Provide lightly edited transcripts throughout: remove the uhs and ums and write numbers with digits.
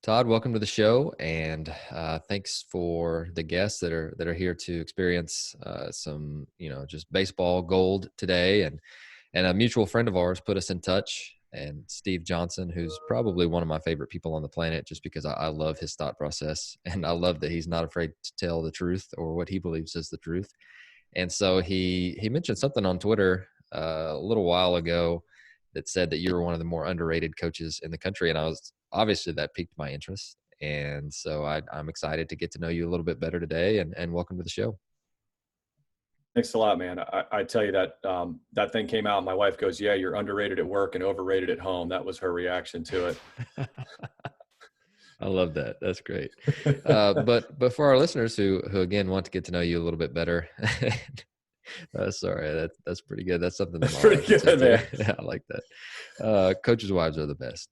Todd, welcome to the show, and thanks for the guests that are here to experience some, just baseball gold today. And a mutual friend of ours put us in touch, and Steve Johnson, who's probably one of my favorite people on the planet, just because I love his thought process, and I love that he's not afraid to tell the truth or what he believes is the truth. And so he mentioned something on Twitter a little while ago that said that you were one of the more underrated coaches in the country, and I was obviously that piqued my interest. And so I'm excited to get to know you a little bit better today, and welcome to the show. Thanks a lot, man. I tell you that that thing came out. My wife goes, "Yeah, you're underrated at work and overrated at home." That was her reaction to it. I love that. That's great. But for our listeners who again want to get to know you a little bit better, sorry, that's pretty good. That's something that That's my pretty wife would good, say man. too. Yeah, I like that. Coaches' wives are the best.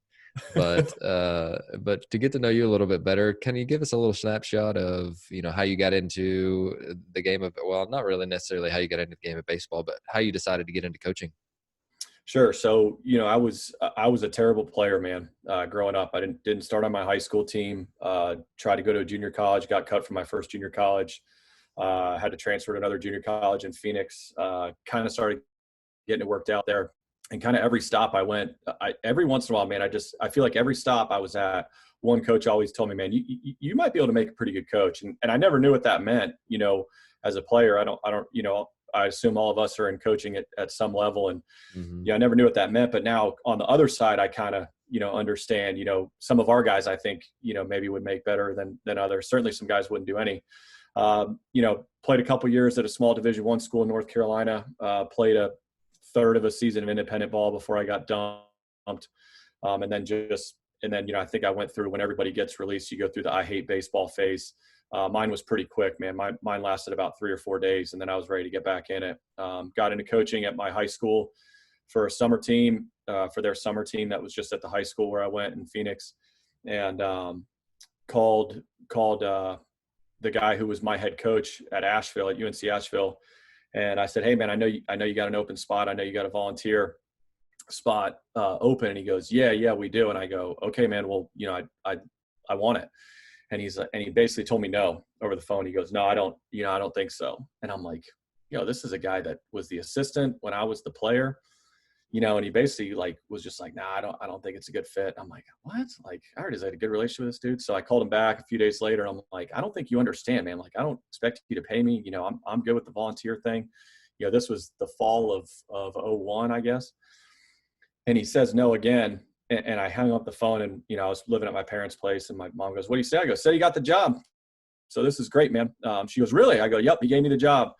But to get to know you a little bit better, can you give us a little snapshot of how you got into the game of, well, not really necessarily how you got into the game of baseball, but how you decided to get into coaching? Sure. So, I was a terrible player, man. Growing up, I didn't start on my high school team. Tried to go to a junior college, got cut from my first junior college. Had to transfer to another junior college in Phoenix. Kind of started getting it worked out there. And kind of every stop I went, every once in a while, man, I feel like every stop I was at, one coach always told me, man, you might be able to make a pretty good coach. And I never knew what that meant, as a player. I assume all of us are in coaching at some level. And, Mm-hmm. I never knew what that meant. But now on the other side, I kind of, understand, some of our guys, I think, maybe would make better than others. Certainly some guys wouldn't do any. Played a couple years at a small Division I school in North Carolina, played a third of a season of independent ball before I got dumped. And then, I think I went through, when everybody gets released, you go through the I hate baseball phase. Mine was pretty quick, man. Mine lasted about 3 or 4 days, and then I was ready to get back in it. Got into coaching at my high school for a summer team, for their summer team that was just at the high school where I went in Phoenix, and called the guy who was my head coach at Asheville, at UNC Asheville. And I said, "Hey, man, I know you got an open spot. I know you got a volunteer spot open." And he goes, yeah, we do. And I go, "Okay, man, well, I want it." And he basically told me no over the phone. He goes, "No, I don't think so." And I'm like, this is a guy that was the assistant when I was the player, and he basically was just like, "Nah, I don't think it's a good fit." I'm like, "What?" Like, I already had a good relationship with this dude. So I called him back a few days later. And I'm like, "I don't think you understand, man. Like, I don't expect you to pay me. I'm good with the volunteer thing." This was the fall of '01, I guess. And he says no again. And I hung up the phone, and, I was living at my parents' place, and my mom goes, "What do you say?" I go, "Say you got the job. So this is great, man." She goes, "Really?" I go, "Yep, he gave me the job."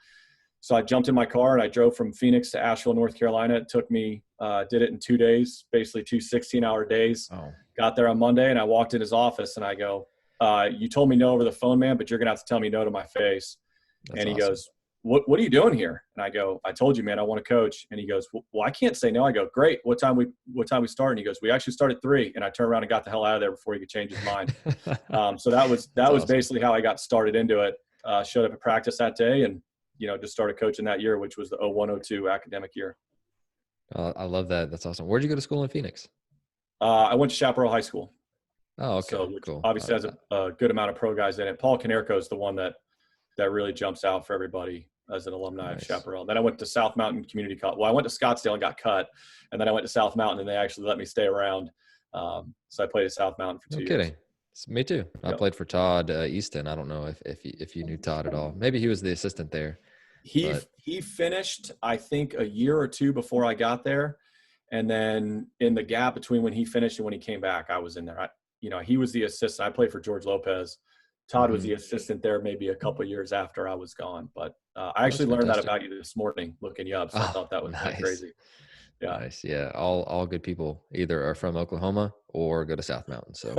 So I jumped in my car and I drove from Phoenix to Asheville, North Carolina. It took me, did it in 2 days, basically 2 16-hour days. Oh. Got there on Monday, and I walked in his office, and I go, "You told me no over the phone, man, but you're going to have to tell me no to my face." That's And he awesome. goes, what are you doing here?" And I go, "I told you, man, I want to coach." And he goes, "Well, I can't say no." I go, "Great. What time we start?" And he goes, "We actually start at 3. And I turned around and got the hell out of there before he could change his mind. So that was Awesome. basically how I got started into it. Showed up at practice that day, and, just started coaching that year, which was the 01-02 academic year. I love that. That's awesome. Where'd you go to school in Phoenix? I went to Chaparral High School. Oh, okay. So, which Cool. obviously has a good amount of pro guys in it. Paul Canerco is the one that really jumps out for everybody as an alumni of Chaparral. Then I went to South Mountain Community College. Well, I went to Scottsdale and got cut, and then I went to South Mountain, and they actually let me stay around. So I played at South Mountain for 2 years. Kidding. Me too. I played for Todd Easton. I don't know if you knew Todd at all. Maybe he was the assistant there. He finished, I think, a year or two before I got there, and then in the gap between when he finished and when he came back, I was in there. He was the assistant. I played for George Lopez. Todd was the assistant there maybe a couple of years after I was gone. But I actually learned that about you this morning looking you up. So I thought that was kind of crazy. Yeah. Nice. Yeah. All good people either are from Oklahoma or go to South Mountain. So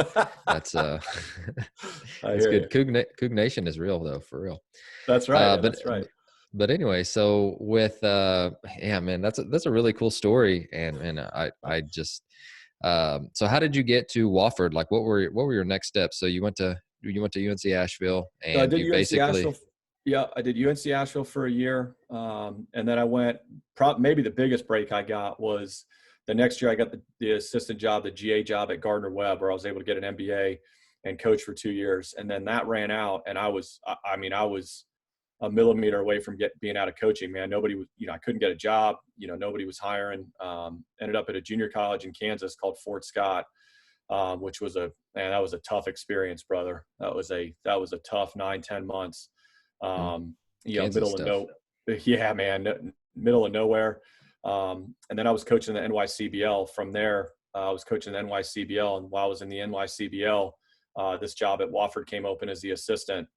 that's that's good. Coug Nation is real though, for real. That's right. That's right. But anyway, so with man, that's a really cool story. And I just so how did you get to Wofford? Like what were your next steps? So you went to UNC Asheville, and so I did you UNC basically Asheville. Yeah, I did UNC Asheville for a year. And then I went, maybe the biggest break I got was The next year I got the assistant job, the GA job at Gardner Webb, where I was able to get an MBA and coach for 2 years. And then that ran out, and I was a millimeter away from being out of coaching, man. Nobody was, I couldn't get a job. Nobody was hiring. Ended up at a junior college in Kansas called Fort Scott, which was that was a tough experience, brother. That was a tough 9-10 months. Kansas Middle of stuff. yeah, man, middle of nowhere. And then I was coaching the NYCBL. From there, I was coaching the NYCBL, and while I was in the NYCBL, this job at Wofford came open as the assistant,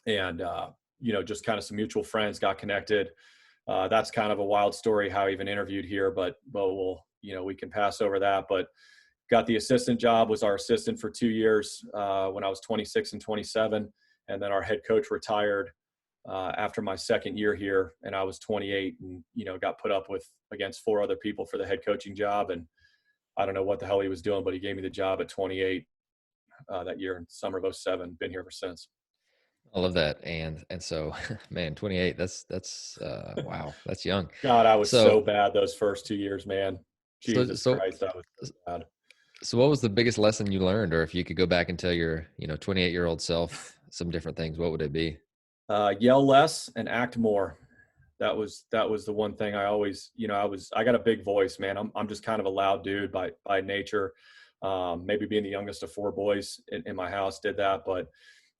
and just kind of some mutual friends got connected. That's kind of a wild story how I even interviewed here, but we can pass over that. But got the assistant job, was our assistant for 2 years when I was 26 and 27. And then our head coach retired after my second year here, and I was 28, and, got put up with against 4 other people for the head coaching job. And I don't know what the hell he was doing, but he gave me the job at 28 that year in summer of 07. Been here ever since. I love that. And so, man, 28, that's wow, that's young. God, I was so So, bad those first 2 years, man. so, Jesus so, Christ, I was so bad. so what was the biggest lesson you learned? Or if you could go back and tell your, 28-year-old self some different things, what would it be? Yell less and act more. That was the one thing I always, I got a big voice, man. I'm just kind of a loud dude by nature. Maybe being the youngest of 4 boys in my house did that, but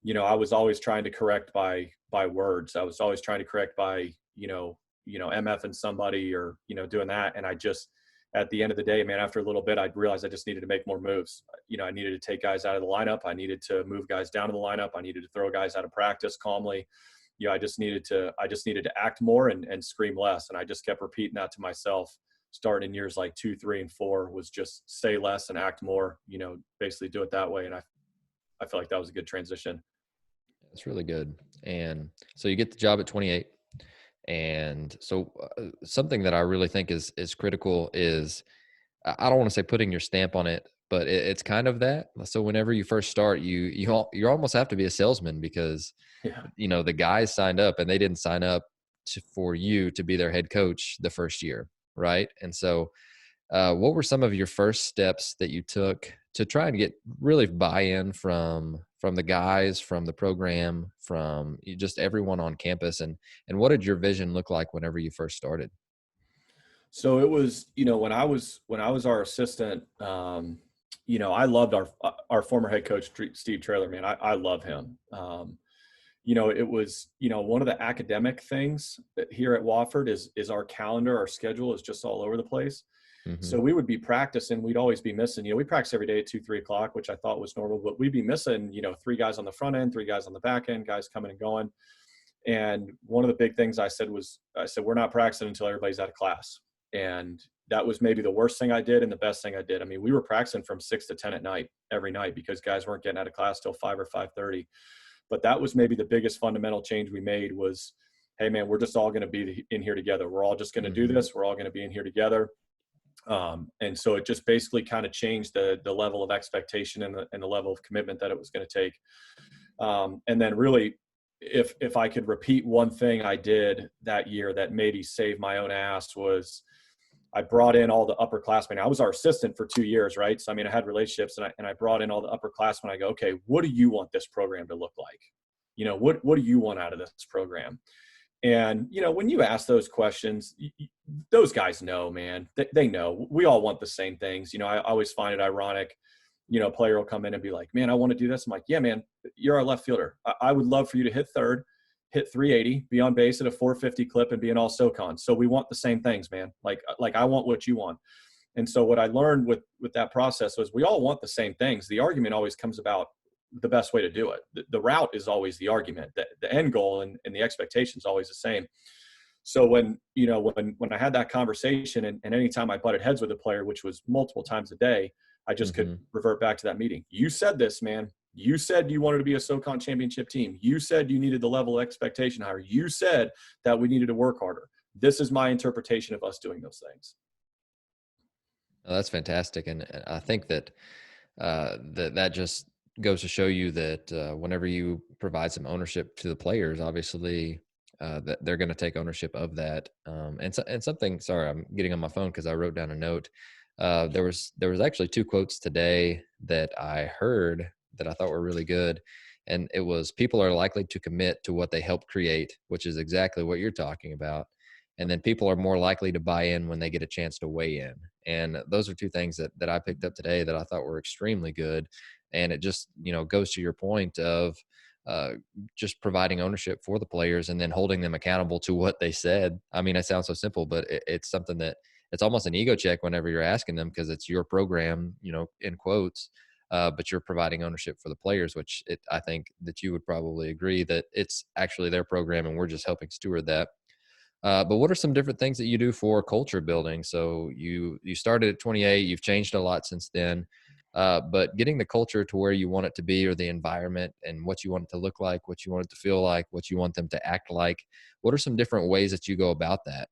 I was always trying to correct by words. I was always trying to correct by, MFing somebody or, doing that. And I just, at the end of the day, man, after a little bit, I realized I just needed to make more moves. I needed to take guys out of the lineup. I needed to move guys down to the lineup. I needed to throw guys out of practice calmly. I just needed to act more and scream less. And I just kept repeating that to myself, starting in years like 2, 3, and 4, was just say less and act more, basically do it that way. And I feel like that was a good transition. That's really good. And so you get the job at 28. And so something that I really think is critical is, I don't want to say putting your stamp on it, but it's kind of that. So whenever you first start, you almost have to be a salesman, because Yeah. the guys signed up and they didn't sign up for you to be their head coach the first year, right? And so what were some of your first steps that you took to try and get really buy-in from the guys, from the program, from just everyone on campus, and what did your vision look like whenever you first started? So it was, when I was our assistant, I loved our former head coach, Steve Traylor, man. I love him. It was, one of the academic things here at Wofford is our calendar, our schedule is just all over the place. Mm-hmm. So we would be practicing, we'd always be missing, we practice every day at 2, 3 o'clock, which I thought was normal, but we'd be missing, 3 guys on the front end, 3 guys on the back end, guys coming and going. And one of the big things I said, we're not practicing until everybody's out of class. And that was maybe the worst thing I did and the best thing I did. I mean, we were practicing from 6 to 10 at night, every night, because guys weren't getting out of class till 5 or 5:30. But that was maybe the biggest fundamental change we made was, hey man, we're just all going to be in here together. We're all just going to do this. We're all going to be in here together. And so it just basically kind of changed the level of expectation and the level of commitment that it was going to take. And then really, if I could repeat one thing I did that year that maybe saved my own ass, was I brought in all the upperclassmen. I was our assistant for 2 years, right? So, I mean, I had relationships, and I brought in all the upperclassmen. I go, okay, what do you want this program to look like? What do you want out of this program? And, when you ask those questions, those guys know, man. They know. We all want the same things. I always find it ironic. A player will come in and be like, man, I want to do this. I'm like, yeah, man, you're our left fielder. I would love for you to hit third, hit 380, be on base at a 450 clip, and be an all SoCon. So we want the same things, man. Like I want what you want. And so what I learned with that process was we all want the same things. The argument always comes about the best way to do it. The route is always the argument. The end goal and the expectation is always the same. So when I had that conversation, and anytime I butted heads with a player, which was multiple times a day, I just could revert back to that meeting. You said this, man. You said you wanted to be a SoCon championship team. You said you needed the level of expectation higher. You said that we needed to work harder. This is my interpretation of us doing those things. Oh, that's fantastic. And I think that that just goes to show you that whenever you provide some ownership to the players, obviously that they're going to take ownership of that. And something, sorry, I'm getting on my phone because I wrote down a note. There was actually two quotes today that I heard that I thought were really good. And it was, people are likely to commit to what they help create, which is exactly what you're talking about. And then people are more likely to buy in when they get a chance to weigh in. And those are two things that I picked up today that I thought were extremely good. And it just, goes to your point of uh, just providing ownership for the players and then holding them accountable to what they said. I mean, it sounds so simple, but it's something that it's almost an ego check whenever you're asking them, because it's your program, in quotes, but you're providing ownership for the players, which I think that you would probably agree that it's actually their program and we're just helping steward that. But what are some different things that you do for culture building? So you started at 28, you've changed a lot since then, but getting the culture to where you want it to be, or the environment and what you want it to look like, what you want it to feel like, what you want them to act like. What are some different ways that you go about that?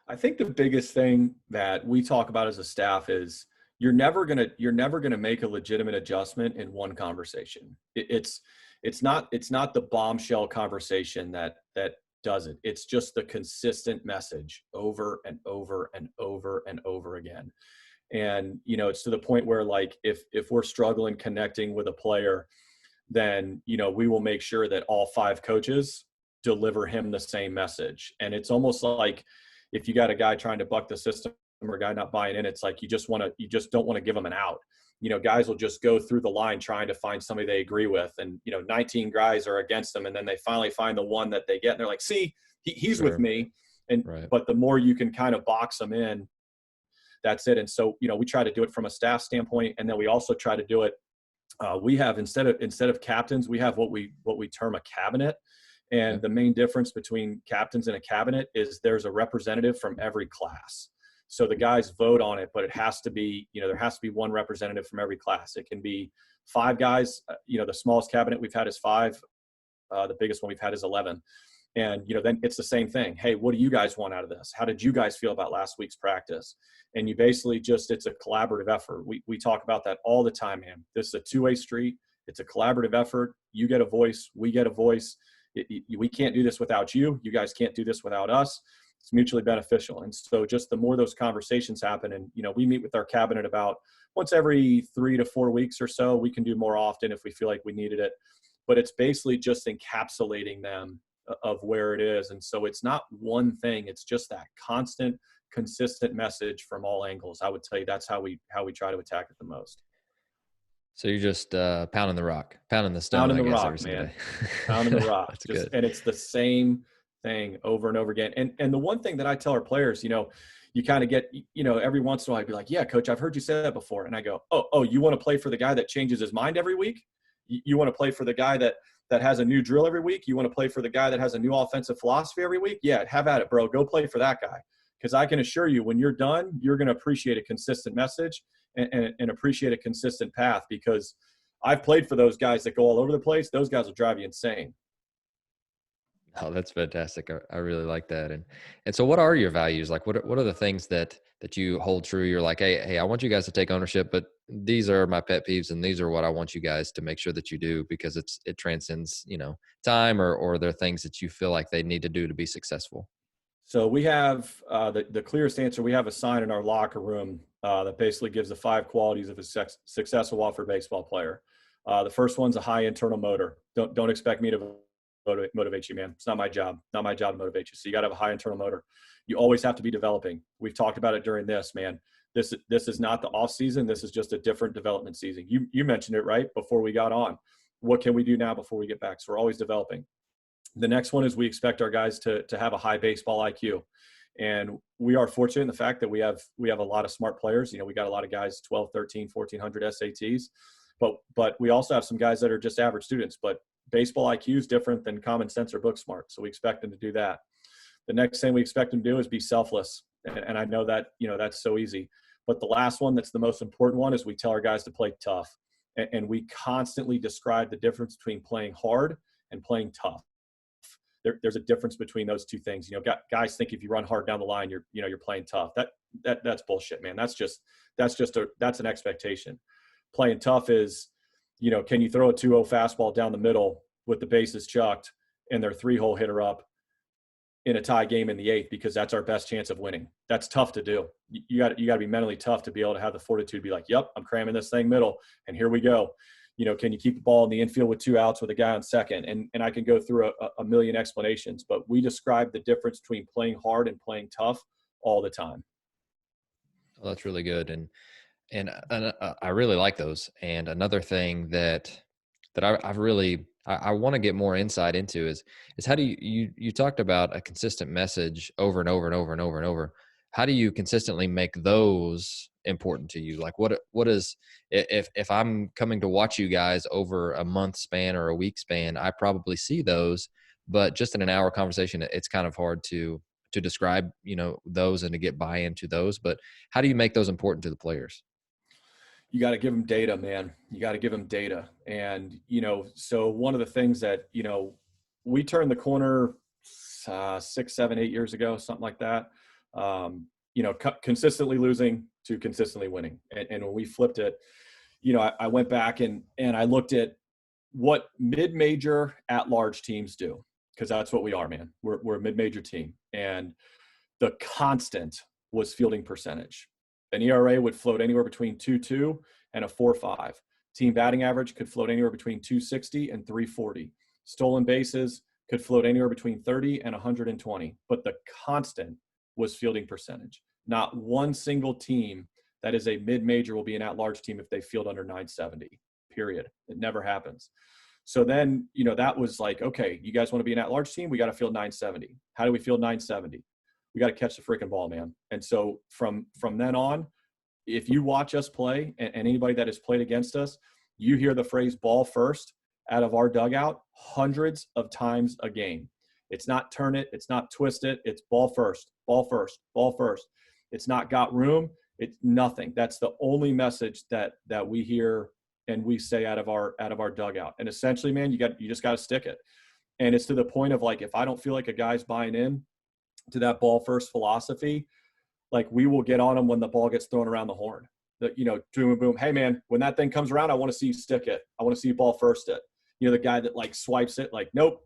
I think the biggest thing that we talk about as a staff is you're never gonna make a legitimate adjustment in one conversation. It's not the bombshell conversation that does it. It's just the consistent message over and over and over and over again. And it's to the point where, like, if we're struggling connecting with a player, then we will make sure that all five coaches deliver him the same message. And it's almost like, if you got a guy trying to buck the system or a guy not buying in, it's like you just don't want to give him an out. Guys will just go through the line trying to find somebody they agree with, and 19 guys are against them, and then they finally find the one that they get, and they're like, see, he's with Sure. me. And Right. but the more you can kind of box them in, that's it. And so we try to do it from a staff standpoint, and then we also try to do it. We have, instead of captains, we have what we term a cabinet. And Okay. the main difference between captains and a cabinet is there's a representative from every class. So the guys vote on it, but it has to be, there has to be one representative from every class. It can be five guys. The smallest cabinet we've had is five. The biggest one we've had is 11. And then it's the same thing. Hey, what do you guys want out of this? How did you guys feel about last week's practice? And you basically it's a collaborative effort. We talk about that all the time, man. This is a two-way street. It's a collaborative effort. You get a voice, we get a voice. We can't do this without you. You guys can't do this without us. It's mutually beneficial. And so just the more those conversations happen, and we meet with our cabinet about once every 3 to 4 weeks or so. We can do more often if we feel like we needed it, but it's basically just encapsulating them of where it is. And so it's not one thing. It's just that constant, consistent message from all angles. I would tell you that's how we try to attack it the most. So you're just pounding the rock, pounding the stone, Pounding I the guess, every rock, single man. day. Pounding the rock. That's good. And it's the same thing over and over again. And the one thing that I tell our players, you kind of get, every once in a while I'd be like, yeah, coach, I've heard you say that before. And I go, oh, you want to play for the guy that changes his mind every week? You want to play for the guy that has a new drill every week? You want to play for the guy that has a new offensive philosophy every week? Yeah, have at it, bro. Go play for that guy. Because I can assure you, when you're done, you're going to appreciate a consistent message and appreciate a consistent path, because I've played for those guys that go all over the place. Those guys will drive you insane. Oh, that's fantastic. I really like that. And so what are your values? Like what are the things that you hold true? You're like, hey, I want you guys to take ownership, but these are my pet peeves and these are what I want you guys to make sure that you do, because it transcends, time, or there are things that you feel like they need to do to be successful. So we have the clearest answer. We have a sign in our locker room that basically gives the 5 qualities of a successful Wofford baseball player. The first one's a high internal motor. Don't expect me to motivate you, man. It's not my job. Not my job to motivate you. So you got to have a high internal motor. You always have to be developing. We've talked about it during this, man. This is not the off season. This is just a different development season. You mentioned it right before we got on. What can we do now before we get back? So we're always developing. The next one is we expect our guys to have a high baseball IQ. And we are fortunate in the fact that we have a lot of smart players. We got a lot of guys, 12, 13, 1400 SATs, but we also have some guys that are just average students. But baseball IQ is different than common sense or book smart. So we expect them to do that. The next thing we expect them to do is be selfless. And I know that, that's so easy. But the last one, that's the most important one, is we tell our guys to play tough. And we constantly describe the difference between playing hard and playing tough. There's a difference between those two things. Guys think if you run hard down the line, you're playing tough. That's bullshit, man. That's an expectation. Playing tough is, can you throw a 2-0 fastball down the middle with the bases chucked and their 3-hole hitter up in a tie game in the 8th because that's our best chance of winning. That's tough to do. You got to be mentally tough to be able to have the fortitude to be like, yep, I'm cramming this thing middle, and here we go. Can you keep the ball in the infield with 2 outs with a guy on second? And I can go through a million explanations, but we describe the difference between playing hard and playing tough all the time. Well, that's really good, and I really like those. And another thing that I've really I want to get more insight into is how do you talked about a consistent message over and over and over and over and over. How do you consistently make those important to you? Like what is, if I'm coming to watch you guys over a month span or a week span, I probably see those, but just in an hour conversation, it's kind of hard to describe, those and to get buy into those. But how do you make those important to the players? You got to give them data, man. You got to give them data. And, so one of the things that, we turned the corner 6, 7, 8 years ago, something like that. Consistently losing to consistently winning. And when we flipped it, I went back and I looked at what mid-major at-large teams do, because that's what we are, man. We're a mid-major team. And the constant was fielding percentage. An ERA would float anywhere between 2.2 and a 4.5. Team batting average could float anywhere between 260 and 340. Stolen bases could float anywhere between 30 and 120. But the constant was fielding percentage. Not one single team that is a mid-major will be an at-large team if they field under 970, period. It never happens. So then, that was like, okay, you guys want to be an at-large team? We got to field 970. How do we field 970? We got to catch the freaking ball, man. And so from then on, if you watch us play, and anybody that has played against us, you hear the phrase ball first out of our dugout hundreds of times a game. It's not turn it, it's not twist it, it's ball first, ball first, ball first. It's not got room, it's nothing. That's the only message that we hear and we say out of our dugout. And essentially, man, you just got to stick it. And it's to the point of like, if I don't feel like a guy's buying in to that ball first philosophy, like we will get on them when the ball gets thrown around the horn. Boom, boom. Hey man, when that thing comes around, I want to see you stick it. I want to see you ball first it. The guy that like swipes it, like, nope,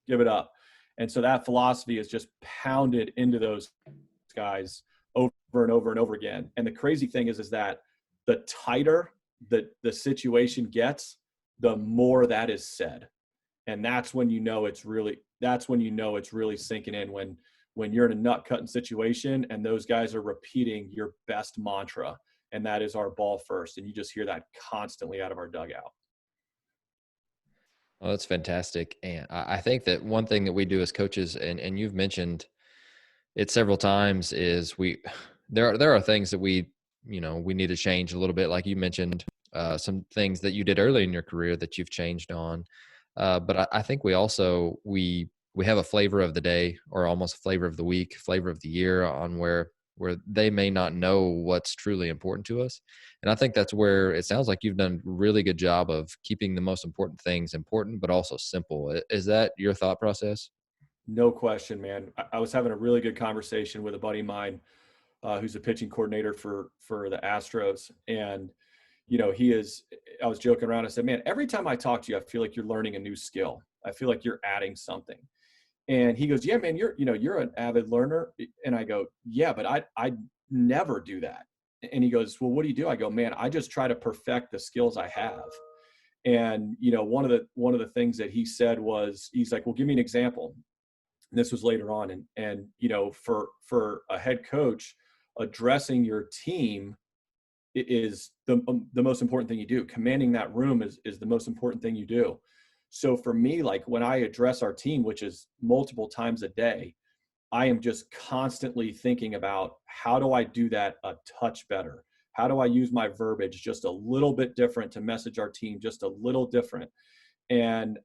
give it up. And so that philosophy is just pounded into those guys over and over and over again. And the crazy thing is that the tighter the situation gets, the more that is said. And that's when it's really sinking in, when you're in a nut cutting situation and those guys are repeating your best mantra, and that is our ball first. And you just hear that constantly out of our dugout. Oh, that's fantastic. And I think that one thing that we do as coaches, and you've mentioned it several times, is there are things that we need to change a little bit. Like you mentioned, some things that you did early in your career that you've changed on. But I think we also, we have a flavor of the day, or almost a flavor of the week, flavor of the year, on where they may not know what's truly important to us. And I think that's where it sounds like you've done a really good job of keeping the most important things important, but also simple. Is that your thought process? No question, man. I was having a really good conversation with a buddy of mine who's a pitching coordinator for the Astros. And, I was joking around. I said, man, every time I talk to you, I feel like you're learning a new skill. I feel like you're adding something. And he goes, yeah, man, you're an avid learner. And I go, yeah, but I never do that. And he goes, well, what do you do? I go, man, I just try to perfect the skills I have. And, one of the things that he said was, he's like, well, give me an example. And this was later on. And for a head coach, addressing your team is the most important thing you do. Commanding that room is the most important thing you do. So for me, like when I address our team, which is multiple times a day, I am just constantly thinking about, how do I do that a touch better? How do I use my verbiage just a little bit different to message our team just a little different? And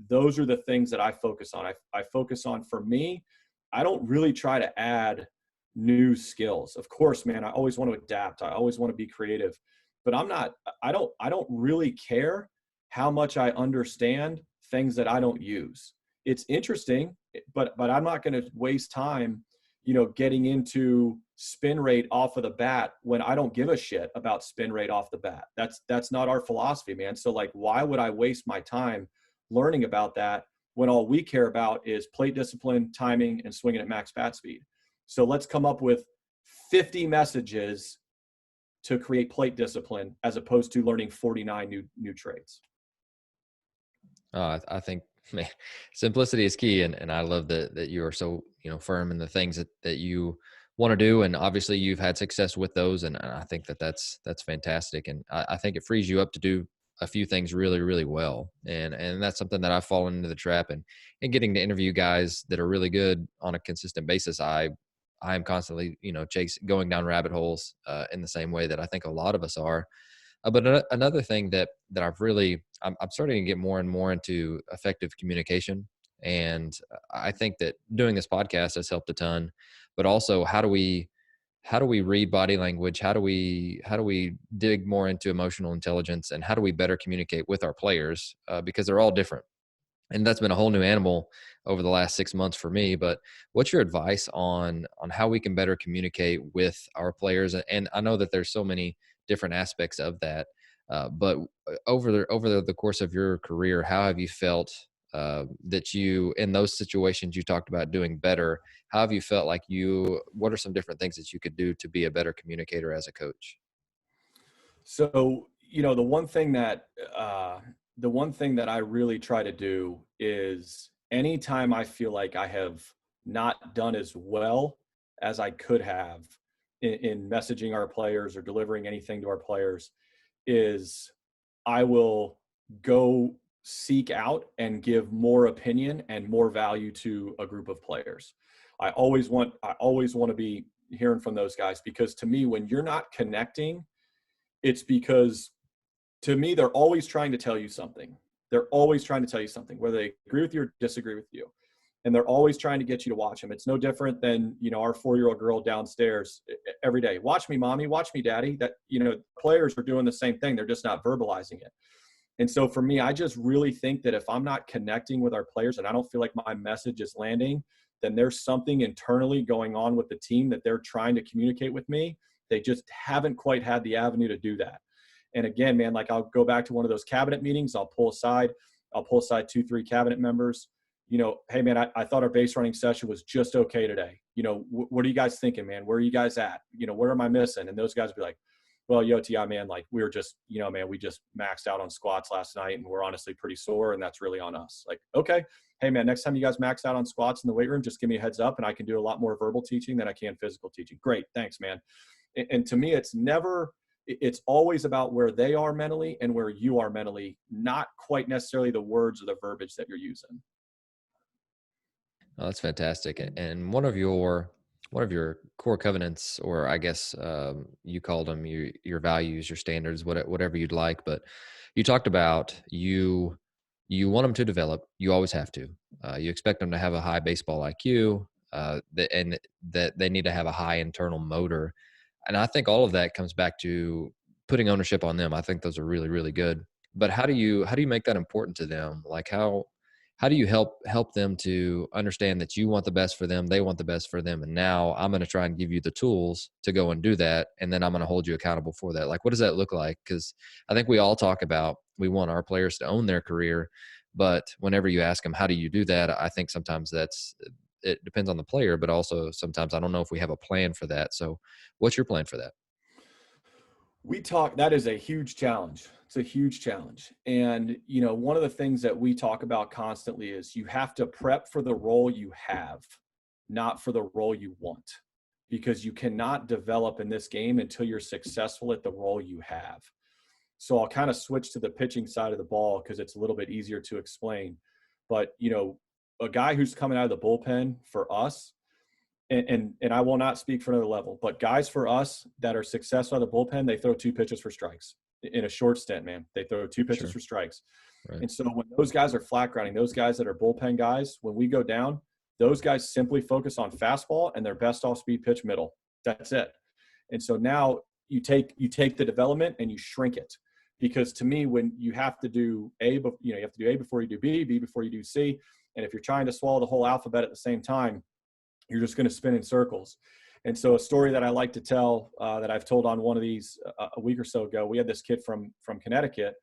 those are the things that I focus on. I focus on, for me, I don't really try to add new skills. Of course, man, I always want to adapt. I always want to be creative, but I don't really care how much I understand things that I don't use. It's interesting, but I'm not going to waste time, getting into spin rate off of the bat when I don't give a shit about spin rate off the bat. That's not our philosophy, man. So like, why would I waste my time learning about that when all we care about is plate discipline, timing, and swinging at max bat speed. So let's come up with 50 messages to create plate discipline as opposed to learning 49 new traits. I think, man, simplicity is key, and I love that you are so firm in the things that you want to do, and obviously you've had success with those, and I think that's fantastic, and I think it frees you up to do a few things really really well, and that's something that I've fallen into the trap, and getting to interview guys that are really good on a consistent basis. I am constantly going down rabbit holes in the same way that I think a lot of us are. But another thing that I'm starting to get more and more into effective communication, and I think that doing this podcast has helped a ton. But also, how do we read body language? How do we dig more into emotional intelligence, and how do we better communicate with our players, because they're all different, and that's been a whole new animal over the last 6 months for me. But what's your advice on how we can better communicate with our players? And I know that there's so many different aspects of that, but over the course of your career, how have you felt that you, in those situations you talked about doing better, how have you felt like what are some different things that you could do to be a better communicator as a coach? So, the one thing that I really try to do is anytime I feel like I have not done as well as I could have in messaging our players or delivering anything to our players, is I will go seek out and give more opinion and more value to a group of players. I always want to be hearing from those guys, because to me, when you're not connecting, it's because, to me, they're always trying to tell you something. They're always trying to tell you something, whether they agree with you or disagree with you. And they're always trying to get you to watch them. It's no different than, our 4-year-old girl downstairs every day. Watch me, mommy, watch me, daddy. That, players are doing the same thing. They're just not verbalizing it. And so for me, I just really think that if I'm not connecting with our players and I don't feel like my message is landing, then there's something internally going on with the team that they're trying to communicate with me. They just haven't quite had the avenue to do that. And again, man, like I'll go back to one of those cabinet meetings. I'll pull aside 2-3 cabinet members. Hey, man, I thought our base running session was just okay today. What are you guys thinking, man? Where are you guys at? Where am I missing? And those guys would be like, well, Ti, man, like we were just, man, we just maxed out on squats last night and we're honestly pretty sore, and that's really on us. Like, okay, hey, man, next time you guys max out on squats in the weight room, just give me a heads up and I can do a lot more verbal teaching than I can physical teaching. Great, thanks, man. And to me, it's always about where they are mentally and where you are mentally, not quite necessarily the words or the verbiage that you're using. Oh, that's fantastic. And one of your core covenants, or I guess you called them your values, your standards, whatever you'd like. But you talked about you want them to develop. You always have to. You expect them to have a high baseball IQ, and that they need to have a high internal motor. And I think all of that comes back to putting ownership on them. I think those are really really good. But how do you make that important to them? Like how do you help them to understand that you want the best for them, they want the best for them, and now I'm going to try and give you the tools to go and do that, and then I'm going to hold you accountable for that? Like, what does that look like? Because I think we all talk about we want our players to own their career, but whenever you ask them how do you do that, I think sometimes it depends on the player, but also sometimes I don't know if we have a plan for that. So, what's your plan for that? That is a huge challenge. It's a huge challenge. And, one of the things that we talk about constantly is you have to prep for the role you have, not for the role you want, because you cannot develop in this game until you're successful at the role you have. So I'll kind of switch to the pitching side of the ball because it's a little bit easier to explain. But, a guy who's coming out of the bullpen for us, and I will not speak for another level, but guys for us that are successful out of the bullpen, they throw 2 pitches for strikes in a short stint, man. They throw 2 pitches Sure. for strikes. Right. And so when those guys are flat grounding, those guys that are bullpen guys, when we go down, those guys simply focus on fastball and their best off speed pitch middle. That's it. And so now you take the development and you shrink it, because to me, when you have to do you have to do A before you do B, B before you do C. And if you're trying to swallow the whole alphabet at the same time, you're just going to spin in circles. And so a story that I like to tell that I've told on one of these a week or so ago, we had this kid from Connecticut,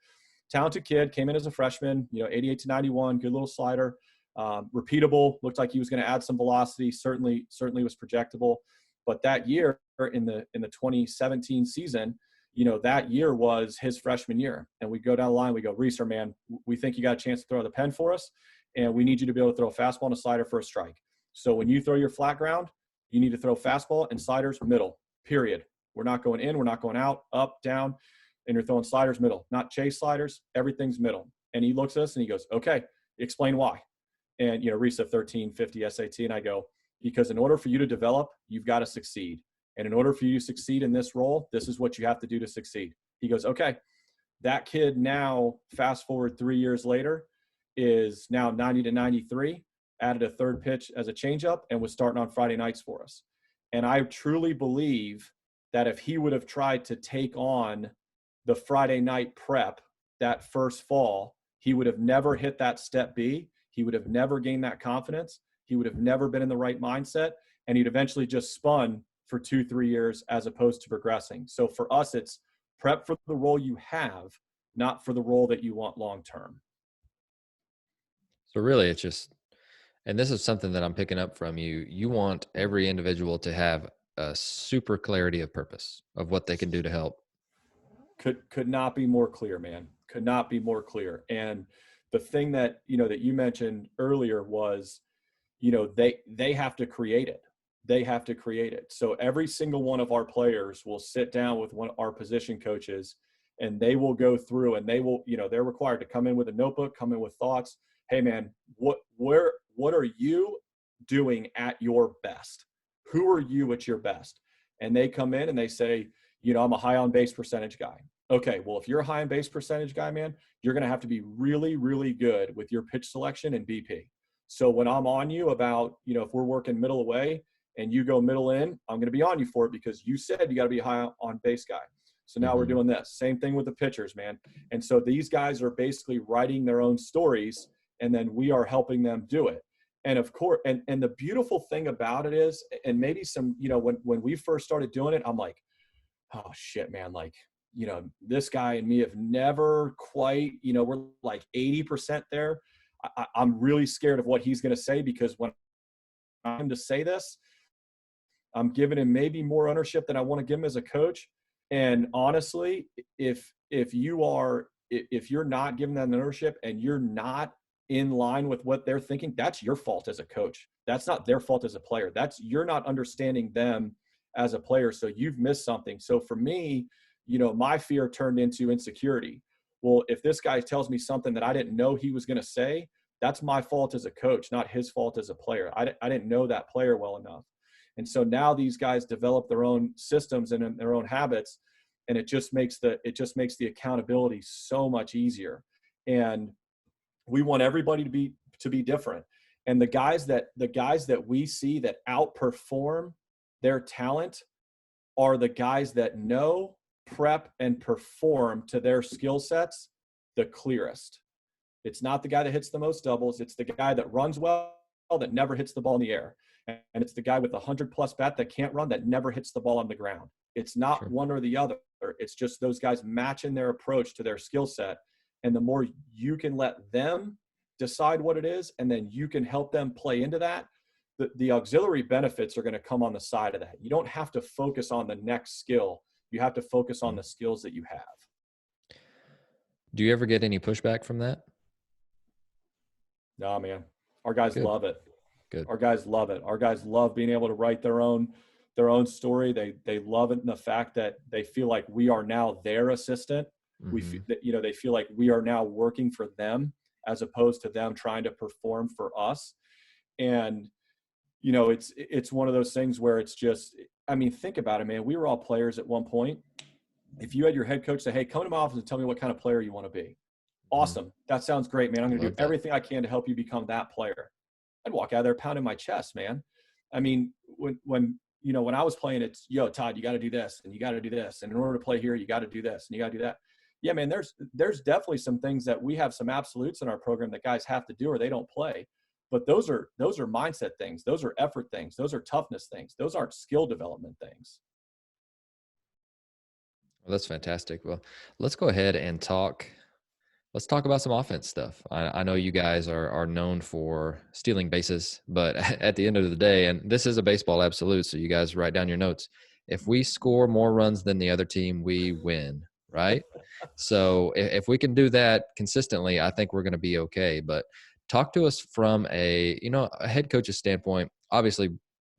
talented kid, came in as a freshman, 88 to 91, good little slider. Repeatable, looked like he was going to add some velocity, certainly was projectable. But that year in the 2017 season, that year was his freshman year. And we go down the line, we go, Reeser, man, we think you got a chance to throw the pen for us, and we need you to be able to throw a fastball and a slider for a strike. So when you throw your flat ground, you need to throw fastball and sliders middle, period. We're not going in, we're not going out, up, down, and you're throwing sliders middle, not chase sliders, everything's middle. And he looks at us and he goes, okay, explain why. And, Reese, 1350 SAT, and I go, because in order for you to develop, you've got to succeed. And in order for you to succeed in this role, this is what you have to do to succeed. He goes, okay. That kid now, fast forward 3 years later, is now 90 to 93, added a third pitch as a changeup, and was starting on Friday nights for us. And I truly believe that if he would have tried to take on the Friday night prep that first fall, he would have never hit that step B. He would have never gained that confidence. He would have never been in the right mindset. And he'd eventually just spun for 2-3 years as opposed to progressing. So for us, it's prep for the role you have, not for the role that you want long-term. So really it's just, and this is something that I'm picking up from you, you want every individual to have a super clarity of purpose of what they can do to help. Could not be more clear, man. Could not be more clear. And the thing that, that you mentioned earlier was, they have to create it. They have to create it. So every single one of our players will sit down with one of our position coaches, and they will go through, and they will, they're required to come in with a notebook, come in with thoughts. Hey man, what are you doing at your best? Who are you at your best? And they come in and they say, I'm a high on base percentage guy. Okay, well, if you're a high on base percentage guy, man, you're going to have to be really, really good with your pitch selection and BP. So when I'm on you about, if we're working middle away and you go middle in, I'm going to be on you for it because you said you got to be a high on base guy. So now we're doing this. Same thing with the pitchers, man. And so these guys are basically writing their own stories, and then we are helping them do it. And of course, and the beautiful thing about it is, and maybe some, when we first started doing it, I'm like, oh shit, man, like, this guy and me have never quite, we're like 80% there. I'm really scared of what he's going to say, because when I'm to say this, I'm giving him maybe more ownership than I want to give him as a coach. And honestly, if you're not giving them ownership and you're not in line with what they're thinking, that's your fault as a coach. That's not their fault as a player. You're not understanding them as a player. So you've missed something. So for me, my fear turned into insecurity. Well, if this guy tells me something that I didn't know he was going to say, that's my fault as a coach, not his fault as a player. I didn't know that player well enough. And so now these guys develop their own systems and their own habits, and it just makes the accountability so much easier. And we want everybody to be different. And the guys that we see that outperform their talent are the guys that know, prep, and perform to their skill sets the clearest. It's not the guy that hits the most doubles. It's the guy that runs well, that never hits the ball in the air. And it's the guy with 100+ bat that can't run, that never hits the ball on the ground. It's not one or the other. It's just those guys matching their approach to their skill set. And the more you can let them decide what it is, and then you can help them play into that, the auxiliary benefits are going to come on the side of that. You don't have to focus on the next skill. You have to focus on the skills that you have. Do you ever get any pushback from that? No, man. Our guys love it. Good. Our guys love it. Our guys love being able to write their own story. They love it in the fact that they feel like we are now their assistant. They feel like we are now working for them as opposed to them trying to perform for us. And it's one of those things where it's just, I mean, think about it, man. We were all players at one point. If you had your head coach say, hey, come to my office and tell me what kind of player you want to be. Awesome. That sounds great, man. I'm going to do everything I can to help you become that player. I'd walk out of there pounding my chest, man. I mean, when I was playing, it's, yo, Todd, you got to do this and you got to do this. And in order to play here, you got to do this and you got to do that. Yeah, man, there's definitely some things that we have some absolutes in our program that guys have to do or they don't play. But those are mindset things. Those are effort things. Those are toughness things. Those aren't skill development things. Well, that's fantastic. Well, let's go ahead and talk Let's talk about some offense stuff. I know you guys are known for stealing bases, but at the end of the day, and this is a baseball absolute, so you guys write down your notes. If we score more runs than the other team, we win, right? So if we can do that consistently, I think we're going to be okay. But talk to us from a head coach's standpoint. Obviously,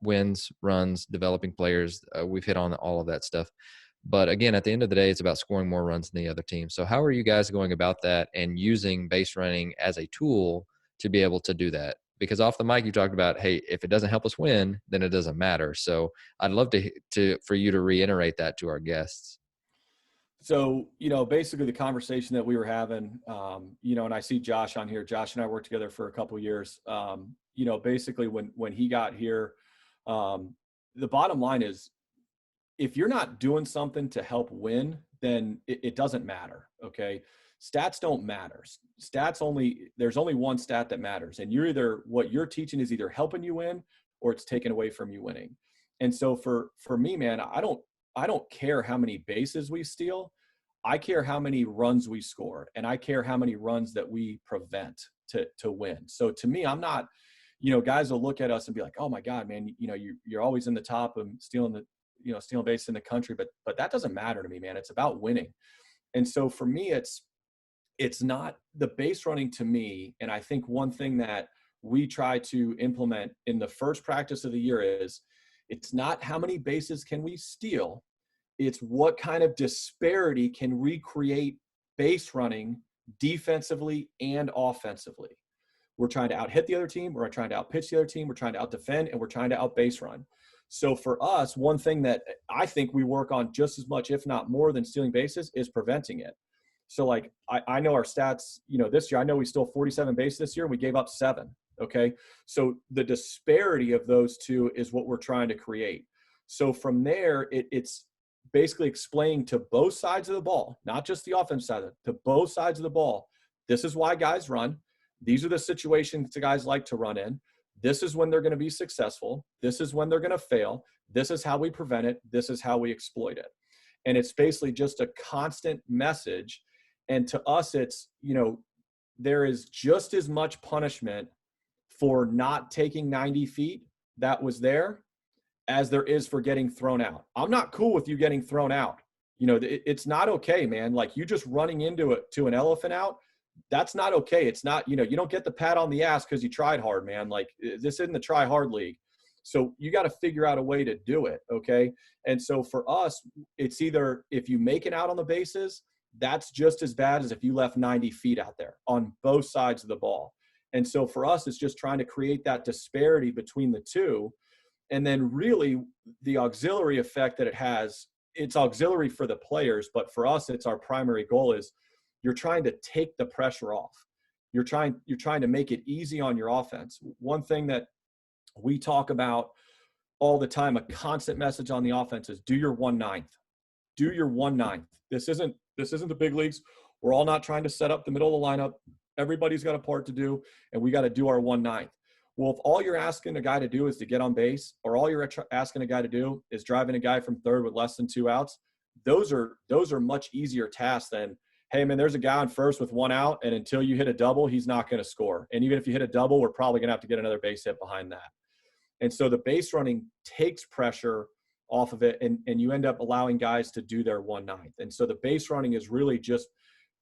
wins, runs, developing players. We've hit on all of that stuff. But again, at the end of the day, it's about scoring more runs than the other team. So how are you guys going about that and using base running as a tool to be able to do that? Because off the mic, you talked about, hey, if it doesn't help us win, then it doesn't matter. So I'd love for you to reiterate that to our guests. So, basically the conversation that we were having, and I see Josh on here. Josh and I worked together for a couple of years. Basically when he got here, the bottom line is, if you're not doing something to help win, then it doesn't matter. Okay. Stats don't matter. There's only one stat that matters. And what you're teaching is either helping you win or it's taken away from you winning. And so for me, man, I don't care how many bases we steal. I care how many runs we score, and I care how many runs that we prevent to win. So to me, I'm not, guys will look at us and be like, oh my God, man, you're always in the top of stealing bases in the country, but that doesn't matter to me, man. It's about winning. And so for me, it's not the base running to me. And I think one thing that we try to implement in the first practice of the year is, it's not how many bases can we steal. It's what kind of disparity can we create base running defensively and offensively. We're trying to out hit the other team. We're trying to out pitch the other team. We're trying to out defend, and we're trying to out base run. So for us, one thing that I think we work on just as much, if not more than stealing bases, is preventing it. So like, I know our stats, this year, I know we stole 47 bases this year. We gave up 7. Okay. So the disparity of those two is what we're trying to create. So from there, it's basically explaining to both sides of the ball, not just the offense side, to both sides of the ball. This is why guys run. These are the situations the guys like to run in. This is when they're going to be successful. This is when they're going to fail. This is how we prevent it. This is how we exploit it. And it's basically just a constant message. And to us, it's, there is just as much punishment for not taking 90 feet that was there as there is for getting thrown out. I'm not cool with you getting thrown out. It's not okay, man. Like, you just running into an elephant out, that's not okay. It's not, you don't get the pat on the ass because you tried hard, man. Like, this isn't the try hard league. So you got to figure out a way to do it. Okay. And so for us, it's either, if you make it out on the bases, that's just as bad as if you left 90 feet out there on both sides of the ball. And so for us, it's just trying to create that disparity between the two. And then really the auxiliary effect that it has, it's auxiliary for the players, but for us, it's our primary goal is, you're trying to take the pressure off. You're trying to make it easy on your offense. One thing that we talk about all the time, a constant message on the offense, is do your 1/9. Do your 1/9. This isn't the big leagues. We're all not trying to set up the middle of the lineup. Everybody's got a part to do, and we got to do our 1/9. Well, if all you're asking a guy to do is to get on base, or all you're asking a guy to do is driving a guy from third with less than 2 outs, those are much easier tasks than, hey, man, there's a guy on first with 1 out, and until you hit a double, he's not going to score. And even if you hit a double, we're probably going to have to get another base hit behind that. And so the base running takes pressure off of it, and you end up allowing guys to do their 1/9. And so the base running is really just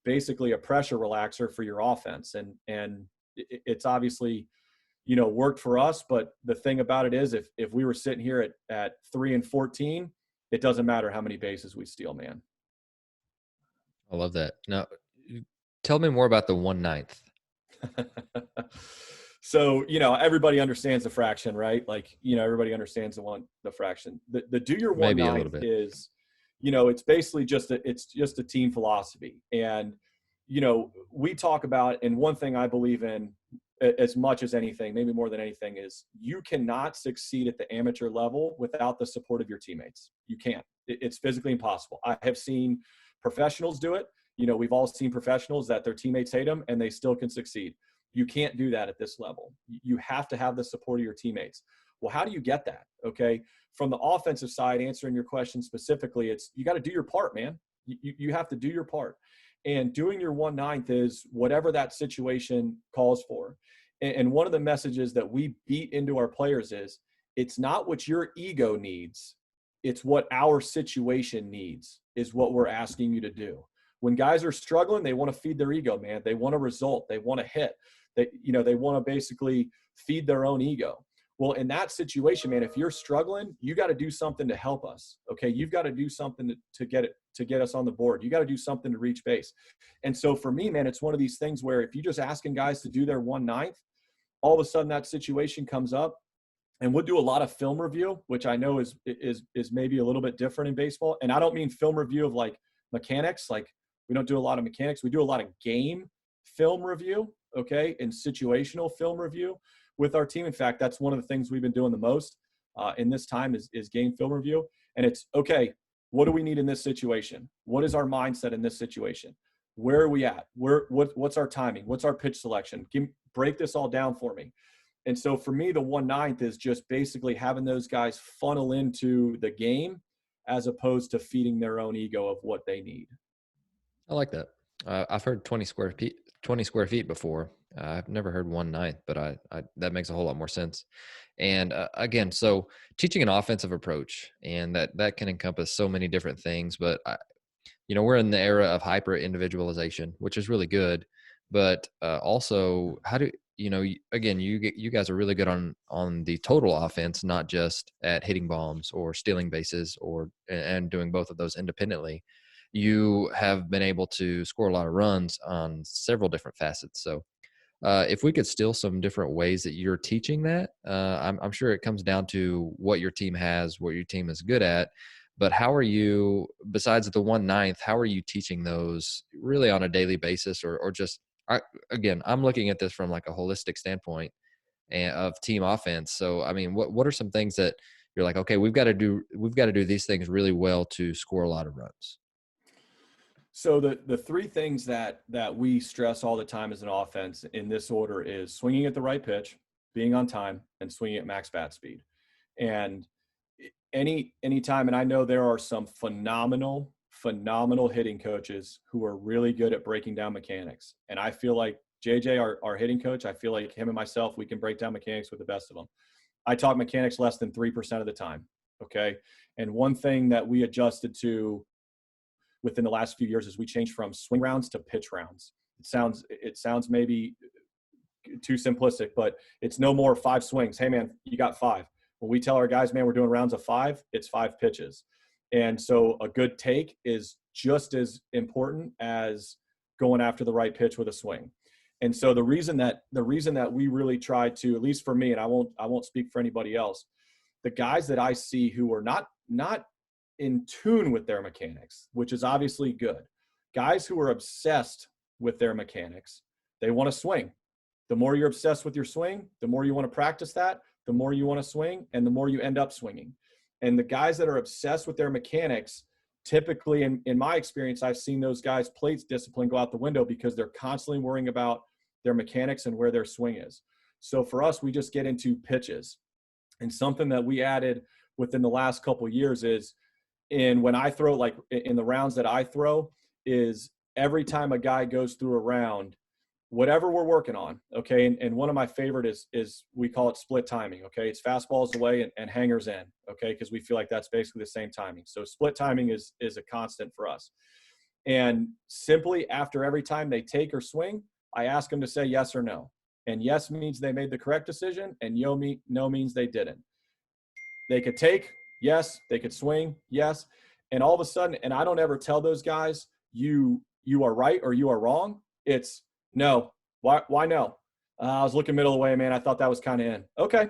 basically a pressure relaxer for your offense. And it's obviously, worked for us. But the thing about it is, if we were sitting here at 3-14, it doesn't matter how many bases we steal, man. I love that. Now, tell me more about the 1/9. So, everybody understands the fraction, right? Like, everybody understands the fraction. The do your 1/9 is, it's basically just a team philosophy. And, we talk about, and one thing I believe in as much as anything, maybe more than anything, is you cannot succeed at the amateur level without the support of your teammates. You can't. It's physically impossible. I have seen professionals do it. We've all seen professionals that their teammates hate them and they still can succeed. You can't do that at this level. You have to have the support of your teammates. Well, how do you get that? Okay. From the offensive side, answering your question specifically, it's, you got to do your part, man. You have to do your part. And doing your 1/9 is whatever that situation calls for. And one of the messages that we beat into our players is, it's not what your ego needs, it's what our situation needs is what we're asking you to do. When guys are struggling, they want to feed their ego, man. They want a result. They want to hit. They want to basically feed their own ego. Well, in that situation, man, if you're struggling, you got to do something to help us. Okay. You've got to do something to get us on the board. You got to do something to reach base. And so for me, man, it's one of these things where if you're just asking guys to do their 1/9, all of a sudden that situation comes up, and we'll do a lot of film review, which I know is maybe a little bit different in baseball. And I don't mean film review of like mechanics. Like, we don't do a lot of mechanics. We do a lot of game film review, okay, and situational film review with our team. In fact, that's one of the things we've been doing the most in this time is game film review. And it's, okay, what do we need in this situation? What is our mindset in this situation? Where are we at? What's our timing? What's our pitch selection? Break this all down for me. And so for me, the 1/9 is just basically having those guys funnel into the game as opposed to feeding their own ego of what they need. I like that. I've heard 20 square feet before. I've never heard 1/9, but I that makes a whole lot more sense. And again, so teaching an offensive approach, and that can encompass so many different things. But we're in the era of hyper individualization, which is really good. But also, how do again, you guys are really good on the total offense, not just at hitting bombs or stealing bases and doing both of those independently. You have been able to score a lot of runs on several different facets. So if we could steal some different ways that you're teaching that, I'm sure it comes down to what your team has, what your team is good at. But how are you, besides the 1/9, how are you teaching those really on a daily basis, or just, again, I'm looking at this from like a holistic standpoint of team offense. So, I mean, what are some things that you're like, okay, we've got to do these things really well to score a lot of runs? So the three things that we stress all the time as an offense in this order is swinging at the right pitch, being on time, and swinging at max bat speed. And any time, and I know there are some phenomenal hitting coaches who are really good at breaking down mechanics. And I feel like JJ, our hitting coach, I feel like him and myself, we can break down mechanics with the best of them. I talk mechanics less than 3% of the time. Okay. And one thing that we adjusted to within the last few years is we changed from swing rounds to pitch rounds. It sounds maybe too simplistic, but it's no more 5 swings. Hey man, you got 5. When we tell our guys, man, we're doing rounds of 5, it's 5 pitches. And so a good take is just as important as going after the right pitch with a swing. And so the reason that we really try to, at least for me, and I won't speak for anybody else, the guys that I see who are not in tune with their mechanics, which is obviously good. Guys who are obsessed with their mechanics, they want to swing. The more you're obsessed with your swing, the more you want to practice that, the more you want to swing, and the more you end up swinging. And the guys that are obsessed with their mechanics, typically, in my experience, I've seen those guys' plate discipline go out the window because they're constantly worrying about their mechanics and where their swing is. So for us, we just get into pitches. And something that we added within the last couple of years is, when I throw, like in the rounds that I throw, is every time a guy goes through a round, whatever we're working on, okay, and one of my favorite is we call it split timing, okay? It's fastballs away and hangers in, okay, because we feel like that's basically the same timing. So split timing is a constant for us. And simply after every time they take or swing, I ask them to say yes or no. And yes means they made the correct decision, and no means they didn't. They could take, yes. They could swing, yes. And all of a sudden, and I don't ever tell those guys, you are right or you are wrong. It's no. Why no? I was looking middle of the way, man. I thought that was kind of in. Okay.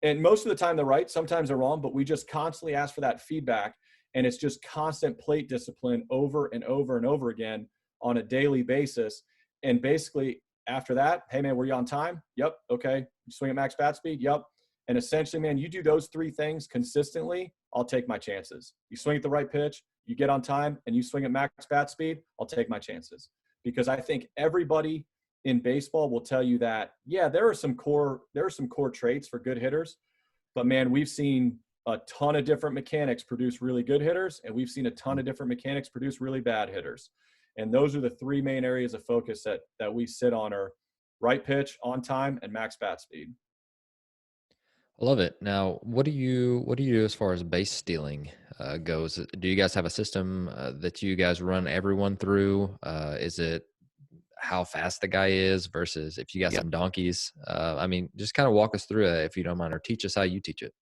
And most of the time they're right. Sometimes they're wrong, but we just constantly ask for that feedback. And it's just constant plate discipline over and over and over again on a daily basis. And basically after that, hey man, were you on time? Yep. Okay. You swing at max bat speed? Yep. And essentially, man, you do those 3 things consistently, I'll take my chances. You swing at the right pitch, you get on time, and you swing at max bat speed, I'll take my chances. Because I think everybody in baseball will tell you that, yeah, there are some core traits for good hitters, but man, we've seen a ton of different mechanics produce really good hitters, and we've seen a ton of different mechanics produce really bad hitters. And those are the three main areas of focus that we sit on are right pitch, on time, and max bat speed. I love it. Now, what do you do as far as base stealing goes? Do you guys have a system that you guys run everyone through? Is it how fast the guy is versus if you got some donkeys? I mean, just kind of walk us through it if you don't mind, or teach us how you teach it.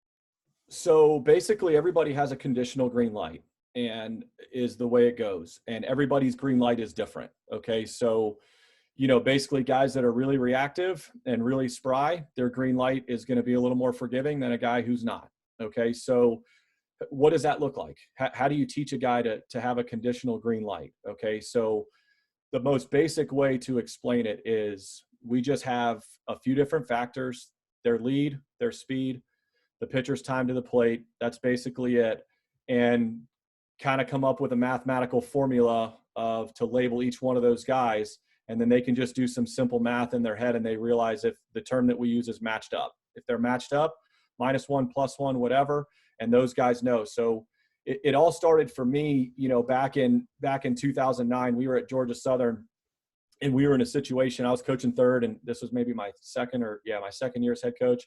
So basically, everybody has a conditional green light, and is the way it goes. And everybody's green light is different. Okay. So, basically guys that are really reactive and really spry, their green light is going to be a little more forgiving than a guy who's not. Okay. So what does that look like? How do you teach a guy to have a conditional green light? Okay. So the most basic way to explain it is we just have a few different factors: their lead, their speed, the pitcher's time to the plate. That's basically it. And kind of come up with a mathematical formula of to label each one of those guys. And then they can just do some simple math in their head, and they realize if the term that we use is matched up. If they're matched up, -1, +1, whatever, and those guys know. So it all started for me, back in 2009. We were at Georgia Southern, and we were in a situation. I was coaching third, and this was maybe my second year as head coach.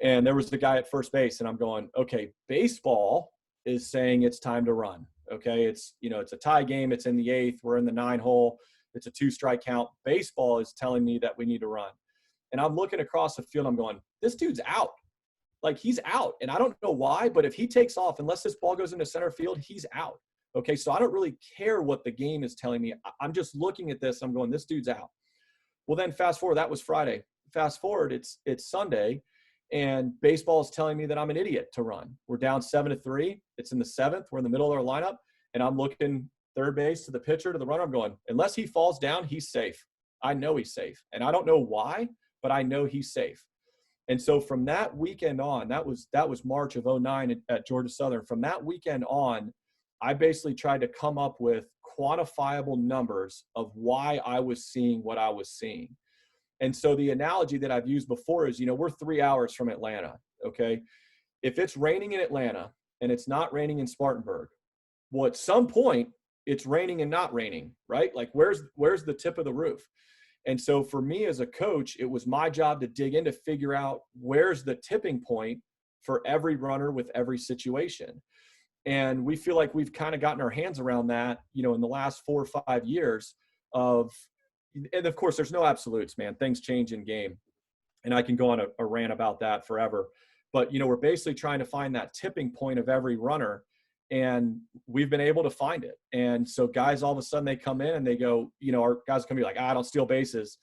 And there was the guy at first base, and I'm going, okay, baseball is saying it's time to run. Okay, it's a tie game. It's in the eighth. We're in the 9-hole. It's a 2-strike count. Baseball is telling me that we need to run. And I'm looking across the field. I'm going, this dude's out. Like, he's out. And I don't know why, but if he takes off, unless this ball goes into center field, he's out. Okay, so I don't really care what the game is telling me. I'm just looking at this. I'm going, this dude's out. Well, then fast forward. That was Friday. Fast forward. It's Sunday. And baseball is telling me that I'm an idiot to run. We're down 7-3. It's in the seventh. We're in the middle of our lineup. And I'm looking third base to the pitcher to the runner. I'm going, unless he falls down, he's safe. I know he's safe. And I don't know why, but I know he's safe. And so from that weekend on, that was March of 2009 at Georgia Southern. From that weekend on, I basically tried to come up with quantifiable numbers of why I was seeing what I was seeing. And so the analogy that I've used before is, we're 3 hours from Atlanta. Okay. If it's raining in Atlanta and it's not raining in Spartanburg, well, at some point it's raining and not raining, right? Like, where's the tip of the roof? And so for me as a coach, it was my job to dig in to figure out where's the tipping point for every runner with every situation. And we feel like we've kind of gotten our hands around that, in the last 4 or 5 years and of course there's no absolutes, man. Things change in game, and I can go on a rant about that forever. But, we're basically trying to find that tipping point of every runner, and we've been able to find it. And so guys, all of a sudden they come in and they go, our guys can be like, I don't steal bases.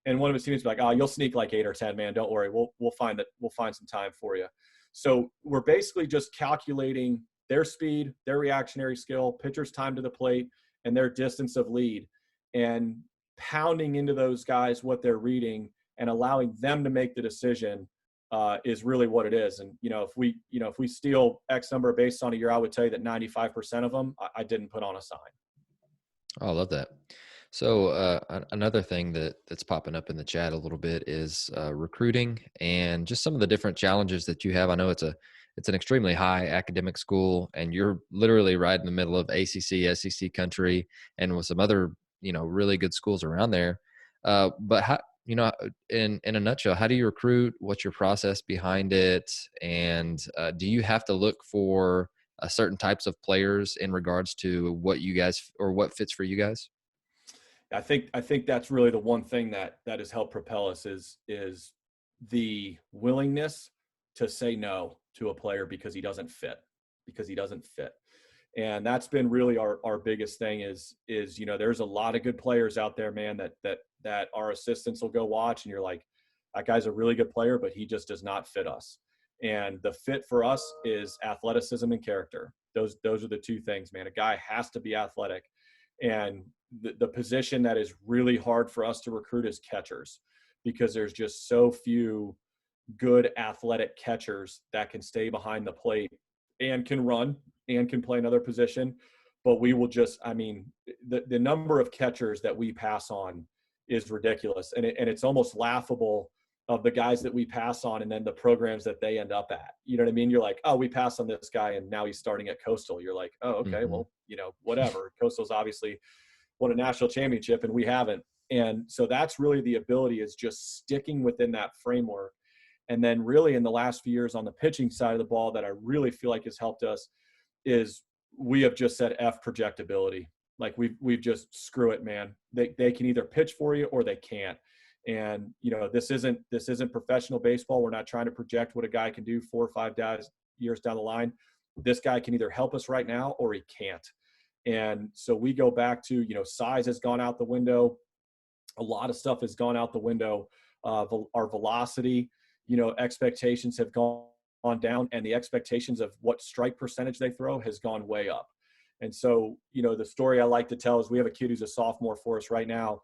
And one of his teams be like, you'll sneak like 8 or 10, man. Don't worry. We'll find some time for you. So we're basically just calculating their speed, their reactionary skill, pitcher's time to the plate, and their distance of lead, and pounding into those guys what they're reading and allowing them to make the decision is really what it is. And, if we steal X number of bases on a year, I would tell you that 95% of them, I didn't put on a sign. Oh, I love that. So another thing that's popping up in the chat a little bit is recruiting and just some of the different challenges that you have. I know it's an extremely high academic school, and you're literally right in the middle of ACC, SEC country, and with some other really good schools around there. But how, in a nutshell, how do you recruit? What's your process behind it? And do you have to look for certain types of players in regards to what you guys or what fits for you guys? I think that's really the one thing that has helped propel us is the willingness to say no to a player because he doesn't fit. And that's been really our biggest thing is there's a lot of good players out there, man, that our assistants will go watch, and you're like, that guy's a really good player, but he just does not fit us. And the fit for us is athleticism and character. Those are the two things, man. A guy has to be athletic. And the position that is really hard for us to recruit is catchers, because there's just so few good athletic catchers that can stay behind the plate and can run and can play another position. But we will just, the number of catchers that we pass on is ridiculous. And it's almost laughable of the guys that we pass on and then the programs that they end up at. You know what I mean? You're like, oh, we passed on this guy and now he's starting at Coastal. You're like, oh, okay, well, whatever. Coastal's obviously won a national championship and we haven't. And so that's really the ability, is just sticking within that framework. And then really in the last few years on the pitching side of the ball, that I really feel like has helped us is we have just said F projectability. Like we've just, screw it, man. They can either pitch for you or they can't. And, you know, this isn't professional baseball. We're not trying to project what a guy can do 4 or 5 years down the line. This guy can either help us right now or he can't. And so we go back to, you know, size has gone out the window. A lot of stuff has gone out the window. Our velocity, you know, expectations have gone down, and the expectations of what strike percentage they throw has gone way up. And so, you know, the story I like to tell is we have a kid who's a sophomore for us right now.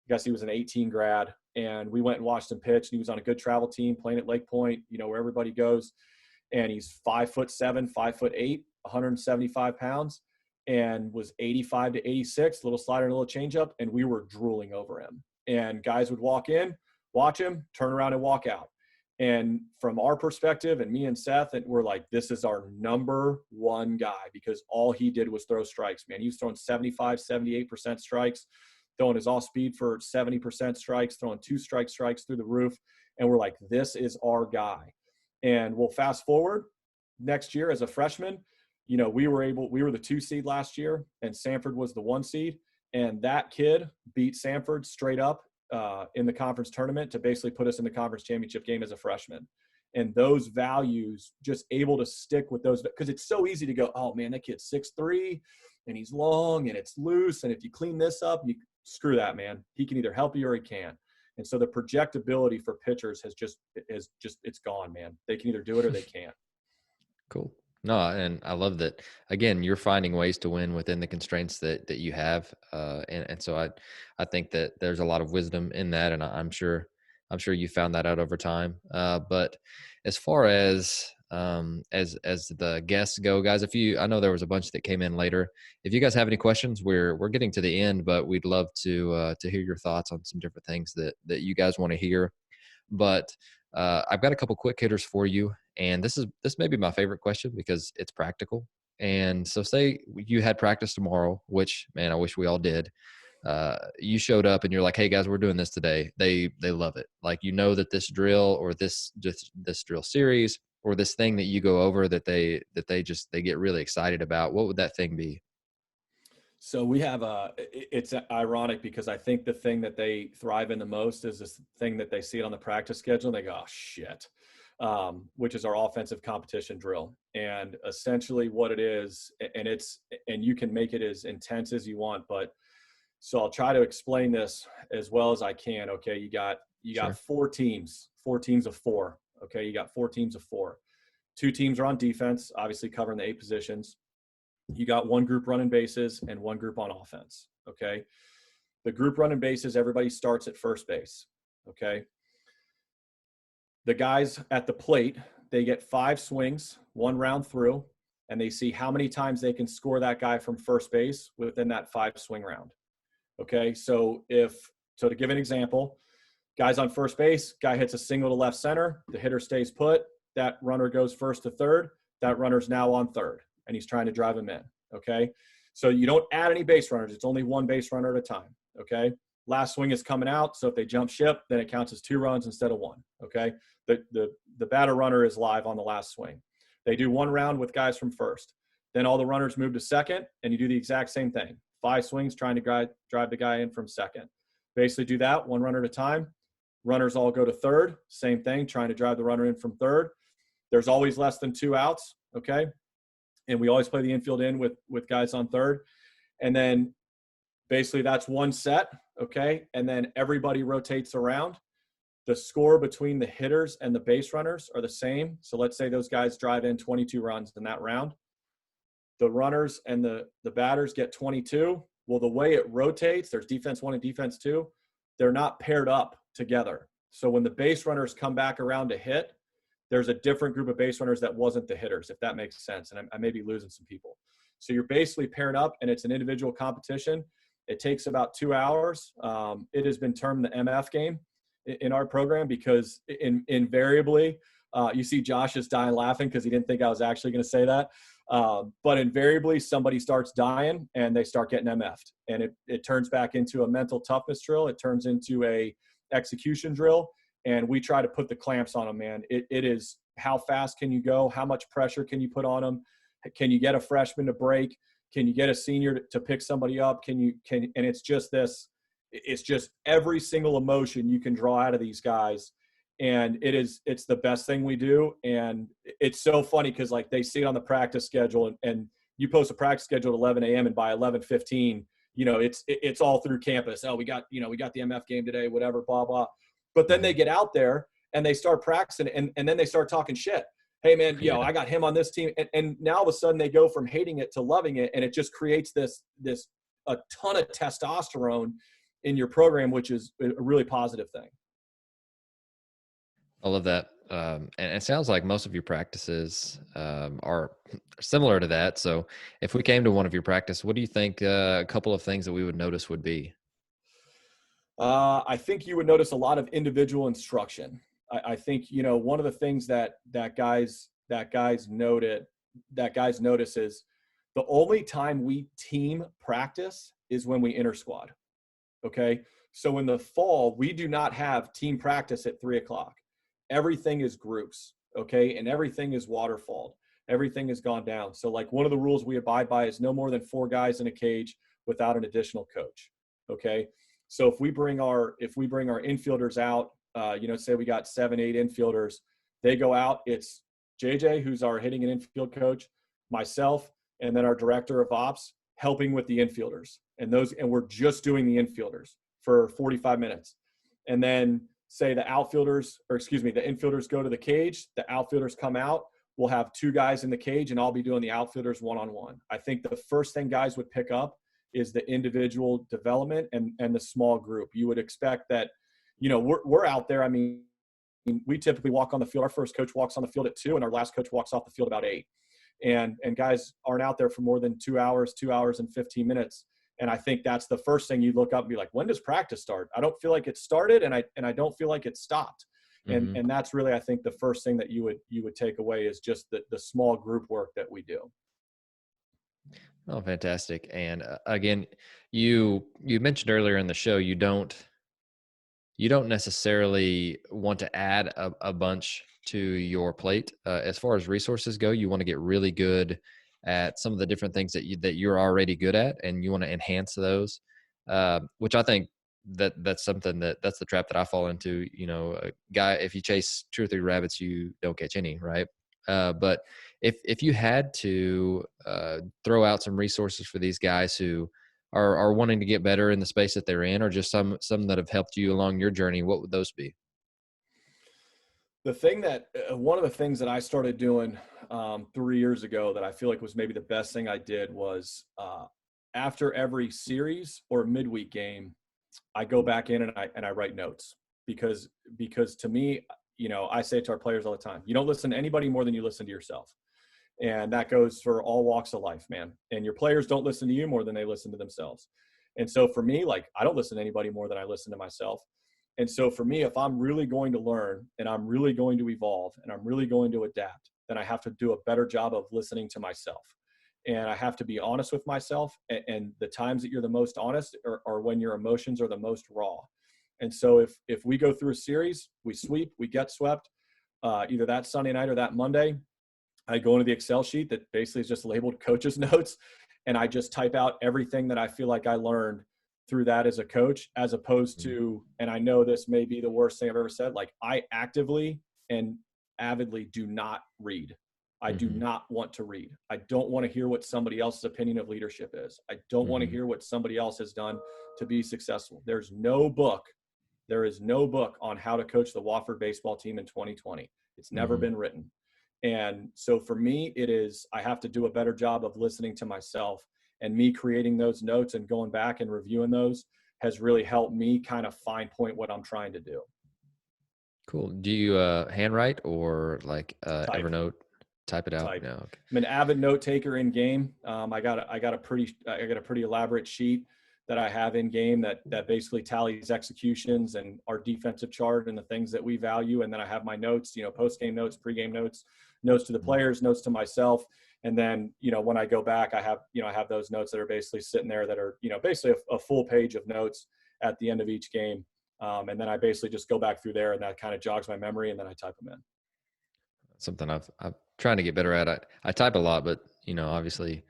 I guess he was an 18 grad, and we went and watched him pitch, and he was on a good travel team playing at Lake Point, you know, where everybody goes. And he's 5'7", 5'8", 175 pounds, and was 85 to 86, little slider and a little changeup, and we were drooling over him. And guys would walk in, watch him, turn around and walk out. And from our perspective, and me and Seth, and we're like, this is our number one guy, because all he did was throw strikes, man. He was throwing 75, 78% strikes, throwing his off speed for 70% strikes, throwing 2 strikes through the roof. And we're like, this is our guy. And we'll fast forward next year as a freshman. You know, we were the 2 seed last year, and Samford was the 1 seed. And that kid beat Samford straight up in the conference tournament to basically put us in the conference championship game as a freshman. And those values, just able to stick with those, because it's so easy to go, oh man, that kid's 6'3", and he's long and it's loose, and if you clean this up, you screw that, man. He can either help you or he can't. And so the projectability for pitchers has just it's gone, man. They can either do it or they can't. Cool. No, and I love that. Again, you're finding ways to win within the constraints that you have, and so I think that there's a lot of wisdom in that, and I'm sure you found that out over time. But as far as the guests go, guys, I know there was a bunch that came in later. If you guys have any questions, we're getting to the end, but we'd love to hear your thoughts on some different things that you guys want to hear. But I've got a couple quick hitters for you, and this may be my favorite question because it's practical. And so, say you had practice tomorrow, which, man, I wish we all did. You showed up and you're like, "Hey guys, we're doing this today." They love it. Like, you know that this drill or this drill series or this thing that you go over that they get really excited about. What would that thing be? So we have it's ironic because I think the thing that they thrive in the most is this thing that they see it on the practice schedule and they go, oh shit, which is our offensive competition drill. And essentially what it is, and you can make it as intense as you want, but so I'll try to explain this as well as I can. Okay. You got Sure. 4 teams of 4. Okay. You got 4 teams of 4. 2 teams are on defense, obviously covering the 8 positions. You got 1 group running bases and 1 group on offense. Okay. The group running bases, everybody starts at first base. Okay. The guys at the plate, they get 5 swings, 1 round through, and they see how many times they can score that guy from first base within that 5 swing round. Okay. So to give an example, guys on first base, guy hits a single to left center, the hitter stays put, that runner goes first to third, that runner's now on third, and he's trying to drive him in. Okay. So you don't add any base runners. It's only 1 base runner at a time. Okay. Last swing is coming out. So if they jump ship, then it counts as 2 runs instead of 1. Okay. The batter runner is live on the last swing. They do 1 round with guys from first. Then all the runners move to second, and you do the exact same thing. 5 swings trying to drive the guy in from second. Basically do that 1 runner at a time. Runners all go to third. Same thing, trying to drive the runner in from third. There's always less than 2 outs. Okay. And we always play the infield in with guys on third. And then basically that's 1 set. Okay. And then everybody rotates around. The score between the hitters and the base runners are the same. So let's say those guys drive in 22 runs in that round. The runners and the batters get 22. Well, the way it rotates, there's defense 1 and defense 2. They're not paired up together. So when the base runners come back around to hit, there's a different group of base runners that wasn't the hitters, if that makes sense. And I may be losing some people. So you're basically paired up, and it's an individual competition. It takes about 2 hours. It has been termed the MF game in our program because invariably, you see Josh is dying laughing because he didn't think I was actually going to say that. But invariably somebody starts dying and they start getting MF'd, and it turns back into a mental toughness drill. It turns into a execution drill, and we try to put the clamps on them, man. It is, how fast can you go? How much pressure can you put on them? Can you get a freshman to break? Can you get a senior to pick somebody up? And it's just it's just every single emotion you can draw out of these guys. And it's the best thing we do. And it's so funny because like they see it on the practice schedule, and you post a practice schedule at 11 a.m. and by 11:15, it's all through campus. Oh, we got the MF game today, whatever, blah, blah. But then they get out there and they start practicing, and then they start talking shit. Hey man, I got him on this team. And now all of a sudden they go from hating it to loving it. And it just creates a ton of testosterone in your program, which is a really positive thing. I love that. And it sounds like most of your practices are similar to that. So if we came to one of your practice, what do you think a couple of things that we would notice would be? I think you would notice a lot of individual instruction. I think, one of the things that guys notice is the only time we team practice is when we inter squad. Okay. So in the fall, we do not have team practice at 3:00. Everything is groups. Okay. And everything is waterfalled. Everything has gone down. So like one of the rules we abide by is no more than 4 guys in a cage without an additional coach. Okay. So if we bring our infielders out, say we got 7, 8 infielders, they go out, it's JJ, who's our hitting and infield coach, myself, and then our director of ops helping with the infielders. And we're just doing the infielders for 45 minutes. And then say the infielders go to the cage, the outfielders come out, we'll have 2 guys in the cage, and I'll be doing the outfielders one-on-one. I think the first thing guys would pick up is the individual development and the small group. You would expect that, we're out there. I mean, we typically walk on the field. Our first coach walks on the field at 2, and our last coach walks off the field about 8. And guys aren't out there for more than 2 hours and 15 minutes. And I think that's the first thing you look up and be like, when does practice start? I don't feel like it started, and I don't feel like it stopped. Mm-hmm. And that's really, I think, the first thing that you would take away is just the small group work that we do. Oh, fantastic. And again, you mentioned earlier in the show, you don't necessarily want to add a bunch to your plate. As far as resources go, you want to get really good at some of the different things that you're already good at, and you want to enhance those, which I think that's something that's the trap that I fall into. A guy, if you chase 2 or 3 rabbits, you don't catch any, right? But if you had to throw out some resources for these guys who are wanting to get better in the space that they're in, or just some that have helped you along your journey, what would those be? The thing that one of the things that I started doing 3 years ago that I feel like was maybe the best thing I did was after every series or midweek game, I go back in and I write notes because to me, I say it to our players all the time, you don't listen to anybody more than you listen to yourself. And that goes for all walks of life, man. And your players don't listen to you more than they listen to themselves. And so for me, like, I don't listen to anybody more than I listen to myself. And so for me, if I'm really going to learn and I'm really going to evolve and I'm really going to adapt, then I have to do a better job of listening to myself. And I have to be honest with myself. And the times that you're the most honest are when your emotions are the most raw. And so if we go through a series, we sweep, we get swept, either that Sunday night or that Monday, I go into the Excel sheet that basically is just labeled coach's notes, and I just type out everything that I feel like I learned through that as a coach, as opposed to, and I know this may be the worst thing I've ever said, like I actively and avidly do not read. I do not want to read. I don't want to hear what somebody else's opinion of leadership is. I don't want to hear what somebody else has done to be successful. There is no book on how to coach the Wofford baseball team in 2020. It's never been written. And so for me, I have to do a better job of listening to myself, and me creating those notes and going back and reviewing those has really helped me kind of fine point what I'm trying to do. Cool. Do you handwrite or like Evernote? Type it out? Type. No. Okay. I'm an avid note taker in game. I got a pretty elaborate sheet that I have in game that basically tallies executions and our defensive chart and the things that we value. And then I have my notes, post game notes, pre-game notes, notes to the players, notes to myself. And then, when I go back, I have those notes that are basically sitting there that are, basically a full page of notes at the end of each game. And then I basically just go back through there, and that kind of jogs my memory, and then I type them in. Something I'm trying to get better at. I type a lot, but obviously,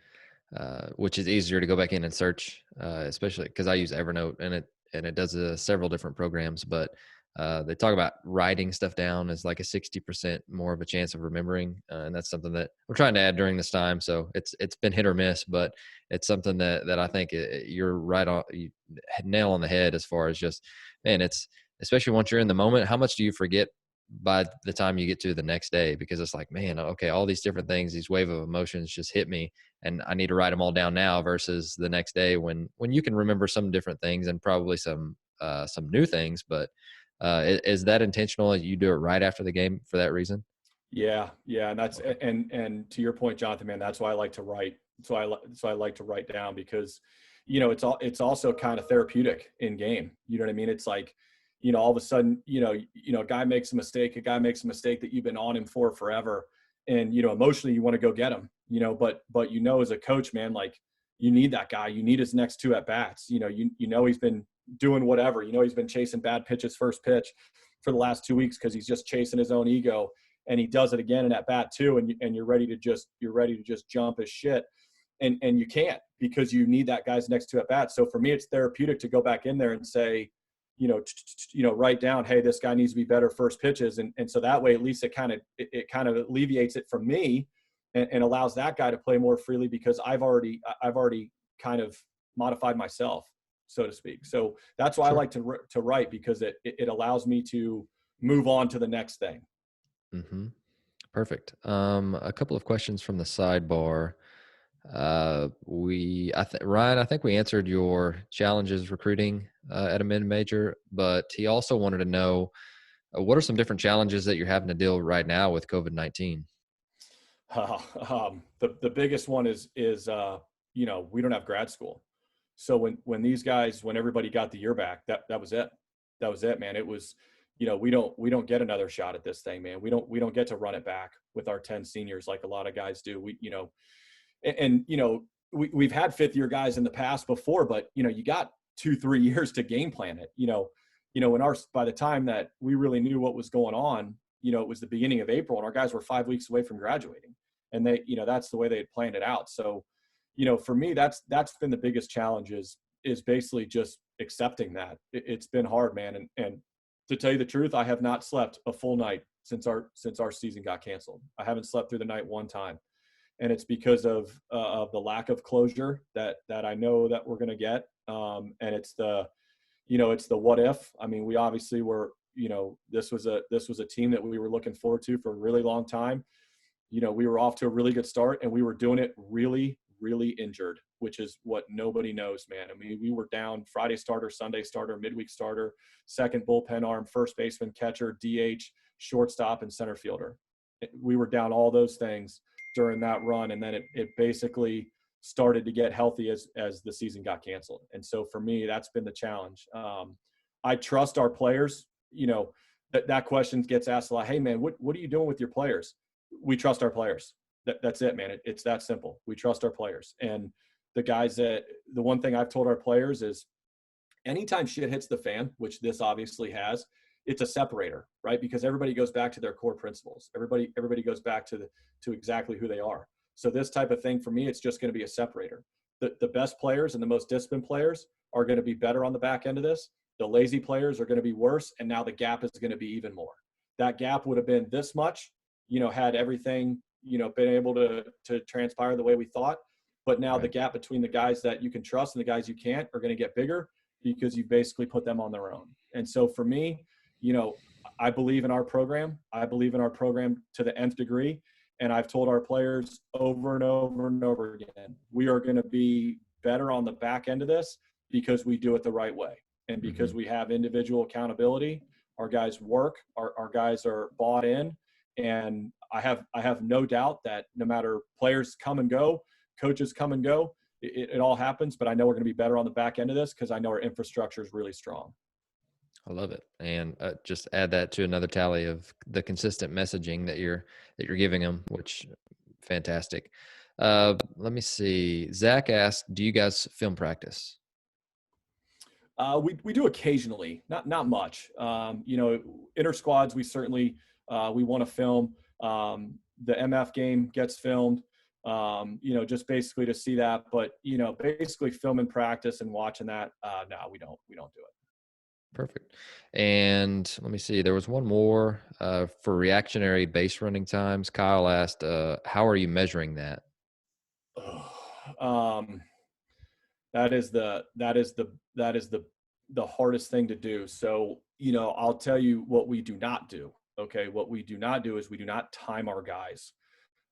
which is easier to go back in and search, especially because I use Evernote, and it does several different programs. But they talk about writing stuff down as like a 60% more of a chance of remembering, and that's something that we're trying to add during this time. So it's been hit or miss, but it's something that I think you're right on, you nail on the head as far as just, man, it's especially once you're in the moment, how much do you forget by the time you get to the next day? Because it's like, man, okay, all these different things, these wave of emotions just hit me, and I need to write them all down now versus the next day when you can remember some different things and probably some new things. But is that intentional? You do it right after the game for that reason? Yeah, yeah, and that's Okay. and to your point, Jonathan, man, that's why I like to write. So I like to write down because, it's also kind of therapeutic in game. You know what I mean? It's like, all of a sudden, a guy makes a mistake, that you've been on him for forever, and emotionally you want to go get him. But as a coach, man, like, you need that guy. You need his next two at bats. He's been doing whatever. He's been chasing bad pitches, first pitch for the last 2 weeks because he's just chasing his own ego, and he does it again in at bat too, and you're ready to just jump as shit, and you can't, because you need that guy's next two at bats. So for me, it's therapeutic to go back in there and say, write down, hey, this guy needs to be better first pitches, and so that way at least it kind of alleviates it from me, and allows that guy to play more freely, because I've already kind of modified myself, so to speak. So that's why I Sure. like to write, because it allows me to move on to the next thing. Mm-hmm. Perfect. A couple of questions from the sidebar. Ryan, I think we answered your challenges recruiting at a mid major, but he also wanted to know what are some different challenges that you're having to deal right now with COVID-19? The biggest one is we don't have grad school. So when everybody got the year back, that was it. That was it, man. It was, we don't get another shot at this thing, man. We don't get to run it back with our 10 seniors like a lot of guys do. We've had fifth year guys in the past before, but you got 2-3 years to game plan it. By the time that we really knew what was going on, it was the beginning of April, and our guys were 5 weeks away from graduating, and that's the way they had planned it out. So, for me, that's been the biggest challenge, is basically just accepting that it's been hard, man. And to tell you the truth, I have not slept a full night since our season got canceled. I haven't slept through the night one time, and it's because of the lack of closure that I know that we're going to get. And it's the what if. I mean, we obviously were, this was a team that we were looking forward to for a really long time. We were off to a really good start, and we were doing it really, really injured, which is what nobody knows, man. I mean, we were down Friday starter, Sunday starter, midweek starter, second bullpen arm, first baseman, catcher, DH, shortstop, and center fielder. We were down all those things during that run, and then it basically started to get healthy as the season got canceled. And so for me, that's been the challenge. I trust our players. That question gets asked a lot. Hey, man, what are you doing with your players? We trust our players. That's it, man. It's that simple. We trust our players. And the one thing I've told our players is, anytime shit hits the fan, which this obviously has, it's a separator, right? Because everybody goes back to their core principles. Everybody goes back to exactly who they are. So this type of thing, for me, it's just going to be a separator. The best players and the most disciplined players are going to be better on the back end of this. The lazy players are going to be worse, and now the gap is going to be even more. That gap would have been this much, had everything, been able to transpire the way we thought. But now the Right. gap between the guys that you can trust and the guys you can't are going to get bigger, because you basically put them on their own. And so for me, I believe in our program. I believe in our program to the nth degree. And I've told our players over and over and over again, we are going to be better on the back end of this because we do it the right way. And Mm-hmm. because we have individual accountability, our guys work, our guys are bought in. And I have no doubt that no matter players come and go, coaches come and go, it all happens. But I know we're going to be better on the back end of this because I know our infrastructure is really strong. I love it, and just add that to another tally of the consistent messaging that you're giving them, which fantastic. Let me see. Zach asked, do you guys film practice? We do occasionally, not much. Inter squads we certainly we want to film. The MF game gets filmed. Just basically to see that. But basically filming practice and watching that. No, we don't do it. Perfect. And let me see. There was one more for reactionary base running times. Kyle asked, how are you measuring that? Um, that is the hardest thing to do. So, I'll tell you what we do not do. Okay. What we do not do is we do not time our guys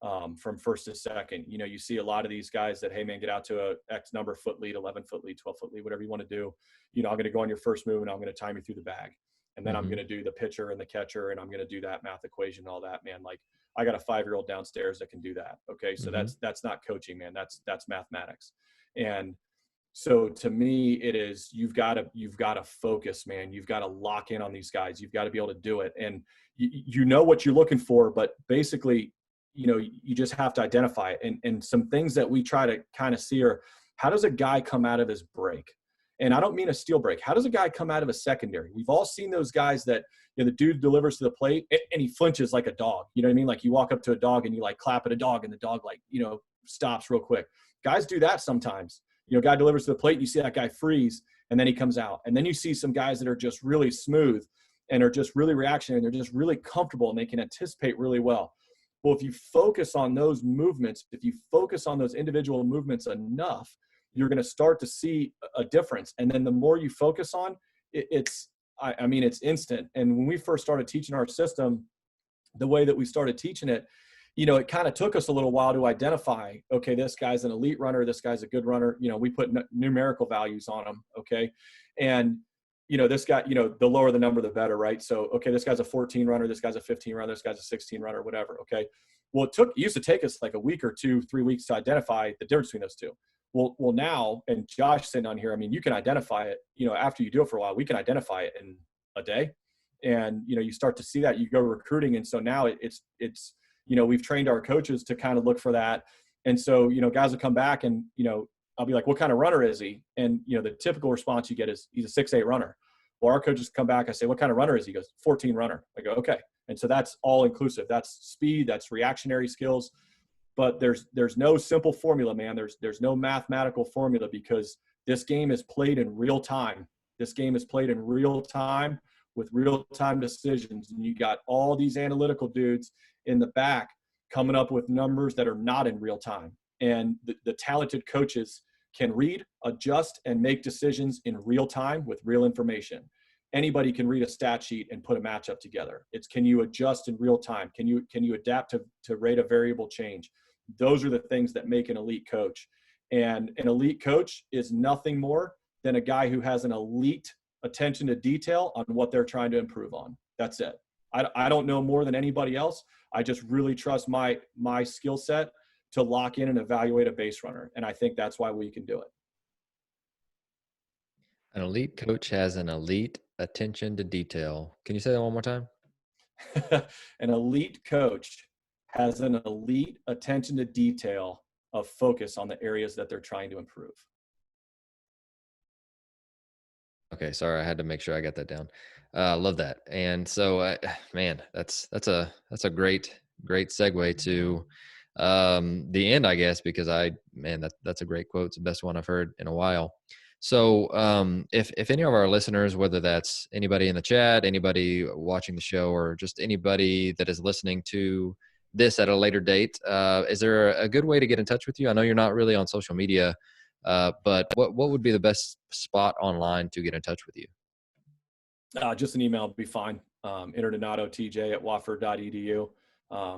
from first to second. You see a lot of these guys that, hey man, get out to a X number foot lead, 11-foot lead, 12-foot lead, whatever you want to do. I'm going to go on your first move and I'm going to time you through the bag. And then I'm Mm-hmm. going to do the pitcher and the catcher and I'm going to do that math equation and all that, man. Like I got a 5-year-old downstairs that can do that. Okay. So Mm-hmm. that's not coaching, man. That's mathematics. And so to me, it is, you've got to focus, man. You've got to lock in on these guys. You've got to be able to do it. And you know what you're looking for, but basically, you just have to identify it. And some things that we try to kind of see are, how does a guy come out of his break? And I don't mean a steal break. How does a guy come out of a secondary? We've all seen those guys that, the dude delivers to the plate and he flinches like a dog. You know what I mean? Like you walk up to a dog and you like clap at a dog and the dog like, stops real quick. Guys do that sometimes. Guy delivers to the plate and you see that guy freeze and then he comes out. And then you see some guys that are just really smooth and are just really reactionary. They're just really comfortable and they can anticipate really well. Well, if you focus on those movements, if you focus on those individual movements enough, you're going to start to see a difference. And then the more you focus on it's instant. And when we first started teaching our system, the way that we started teaching it, it kind of took us a little while to identify, okay, this guy's an elite runner, this guy's a good runner. We put numerical values on him. Okay. And, this guy, the lower the number, the better, right? So, okay, this guy's a 14 runner, this guy's a 15 runner, this guy's a 16 runner, whatever. Okay. Well, it used to take us like a week or 2, 3 weeks to identify the difference between those two. Well, now, and Josh sitting on here, you can identify it, after you do it for a while, we can identify it in a day. And, you start to see that you go recruiting. And so now it's, we've trained our coaches to kind of look for that. And so, guys will come back and, I'll be like, what kind of runner is he? And, the typical response you get is he's a 6'8" runner. Well, our coaches come back. I say, what kind of runner is he? He goes, 14 runner. I go, okay. And so that's all inclusive. That's speed, that's reactionary skills. But there's no simple formula, man. There's no mathematical formula because this game is played in real time. This game is played in real time with real time decisions. And you got all these analytical dudes in the back coming up with numbers that are not in real time. And the talented coaches can read, adjust, and make decisions in real time with real information. Anybody can read a stat sheet and put a matchup together. It's, can you adjust in real time? Can you adapt to rate of variable change? Those are the things that make an elite coach. And an elite coach is nothing more than a guy who has an elite attention to detail on what they're trying to improve on. That's it. I don't know more than anybody else. I just really trust my skill set to lock in and evaluate a base runner. And I think that's why we can do An elite coach has an elite attention to detail. Can you say that one more time? it. An elite coach has an elite attention to detail of focus on the areas that they're trying to improve. Okay, sorry, I had to make sure I got that down. Love that. And so, man, that's a great segue to the end, I guess, because that's a great quote. It's the best one I've heard in a while. So, if any of our listeners, whether that's anybody in the chat, anybody watching the show, or just anybody that is listening to this at a later date, is there a good way to get in touch with you? I know you're not really on social media. But what would be the best spot online to get in touch with you? Just an email would be fine. interdonatotj@wofford.edu.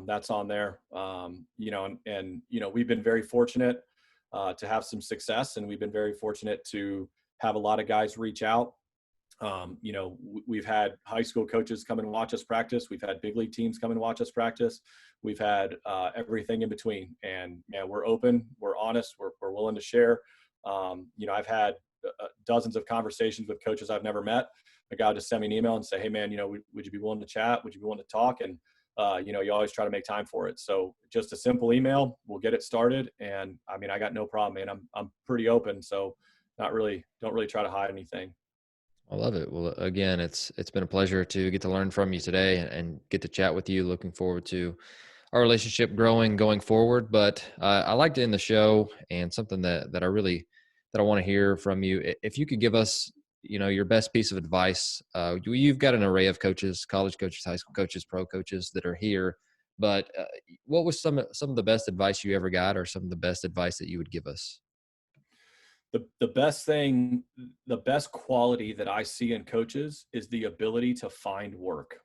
That's on there. We've been very fortunate to have some success, and we've been very fortunate to have a lot of guys reach out. We've had high school coaches come and watch us practice. We've had big league teams come and watch us practice. We've had everything in between. And we're open, we're honest, we're willing to share. I've had dozens of conversations with coaches I've never met. A guy just send me an email and say, hey man, would you be willing to chat? Would you be willing to talk? And you always try to make time for it. So just a simple email, we'll get it started. And I mean, I got no problem, man. I'm pretty open. So don't really try to hide anything. I love it. Well, again, it's been a pleasure to get to learn from you today and get to chat with you. Looking forward to our relationship growing going forward. But I like to end the show and something that I really that I want to hear from you. If you could give us, your best piece of advice. You've got an array of coaches, college coaches, high school coaches, pro coaches that are here. But what was some of the best advice you ever got, or some of the best advice that you would give us? The best thing, the best quality that I see in coaches is the ability to find work.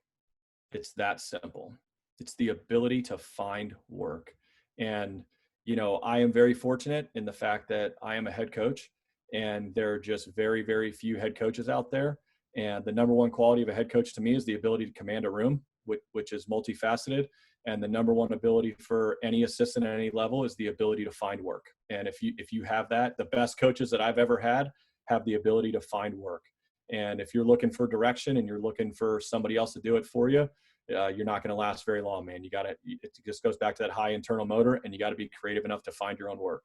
It's that simple. It's the ability to find work. And, I am very fortunate in the fact that I am a head coach, and there are just very, very few head coaches out there. And the number one quality of a head coach to me is the ability to command a room, which is multifaceted. And the number one ability for any assistant at any level is the ability to find work. And if you have that, the best coaches that I've ever had have the ability to find work. And if you're looking for direction and you're looking for somebody else to do it for you, you're not going to last very long, man. It just goes back to that high internal motor, and you got to be creative enough to find your own work.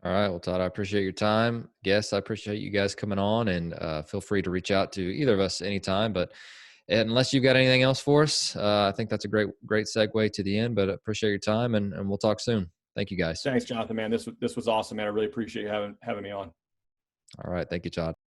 All right. Well, Todd, I appreciate your time. Guess I appreciate you guys coming on, and feel free to reach out to either of us anytime. But unless you've got anything else for us, I think that's a great segue to the end. But I appreciate your time, and we'll talk soon. Thank you, guys. Thanks, Jonathan, man. This was awesome, man. I really appreciate you having me on. All right. Thank you, Todd.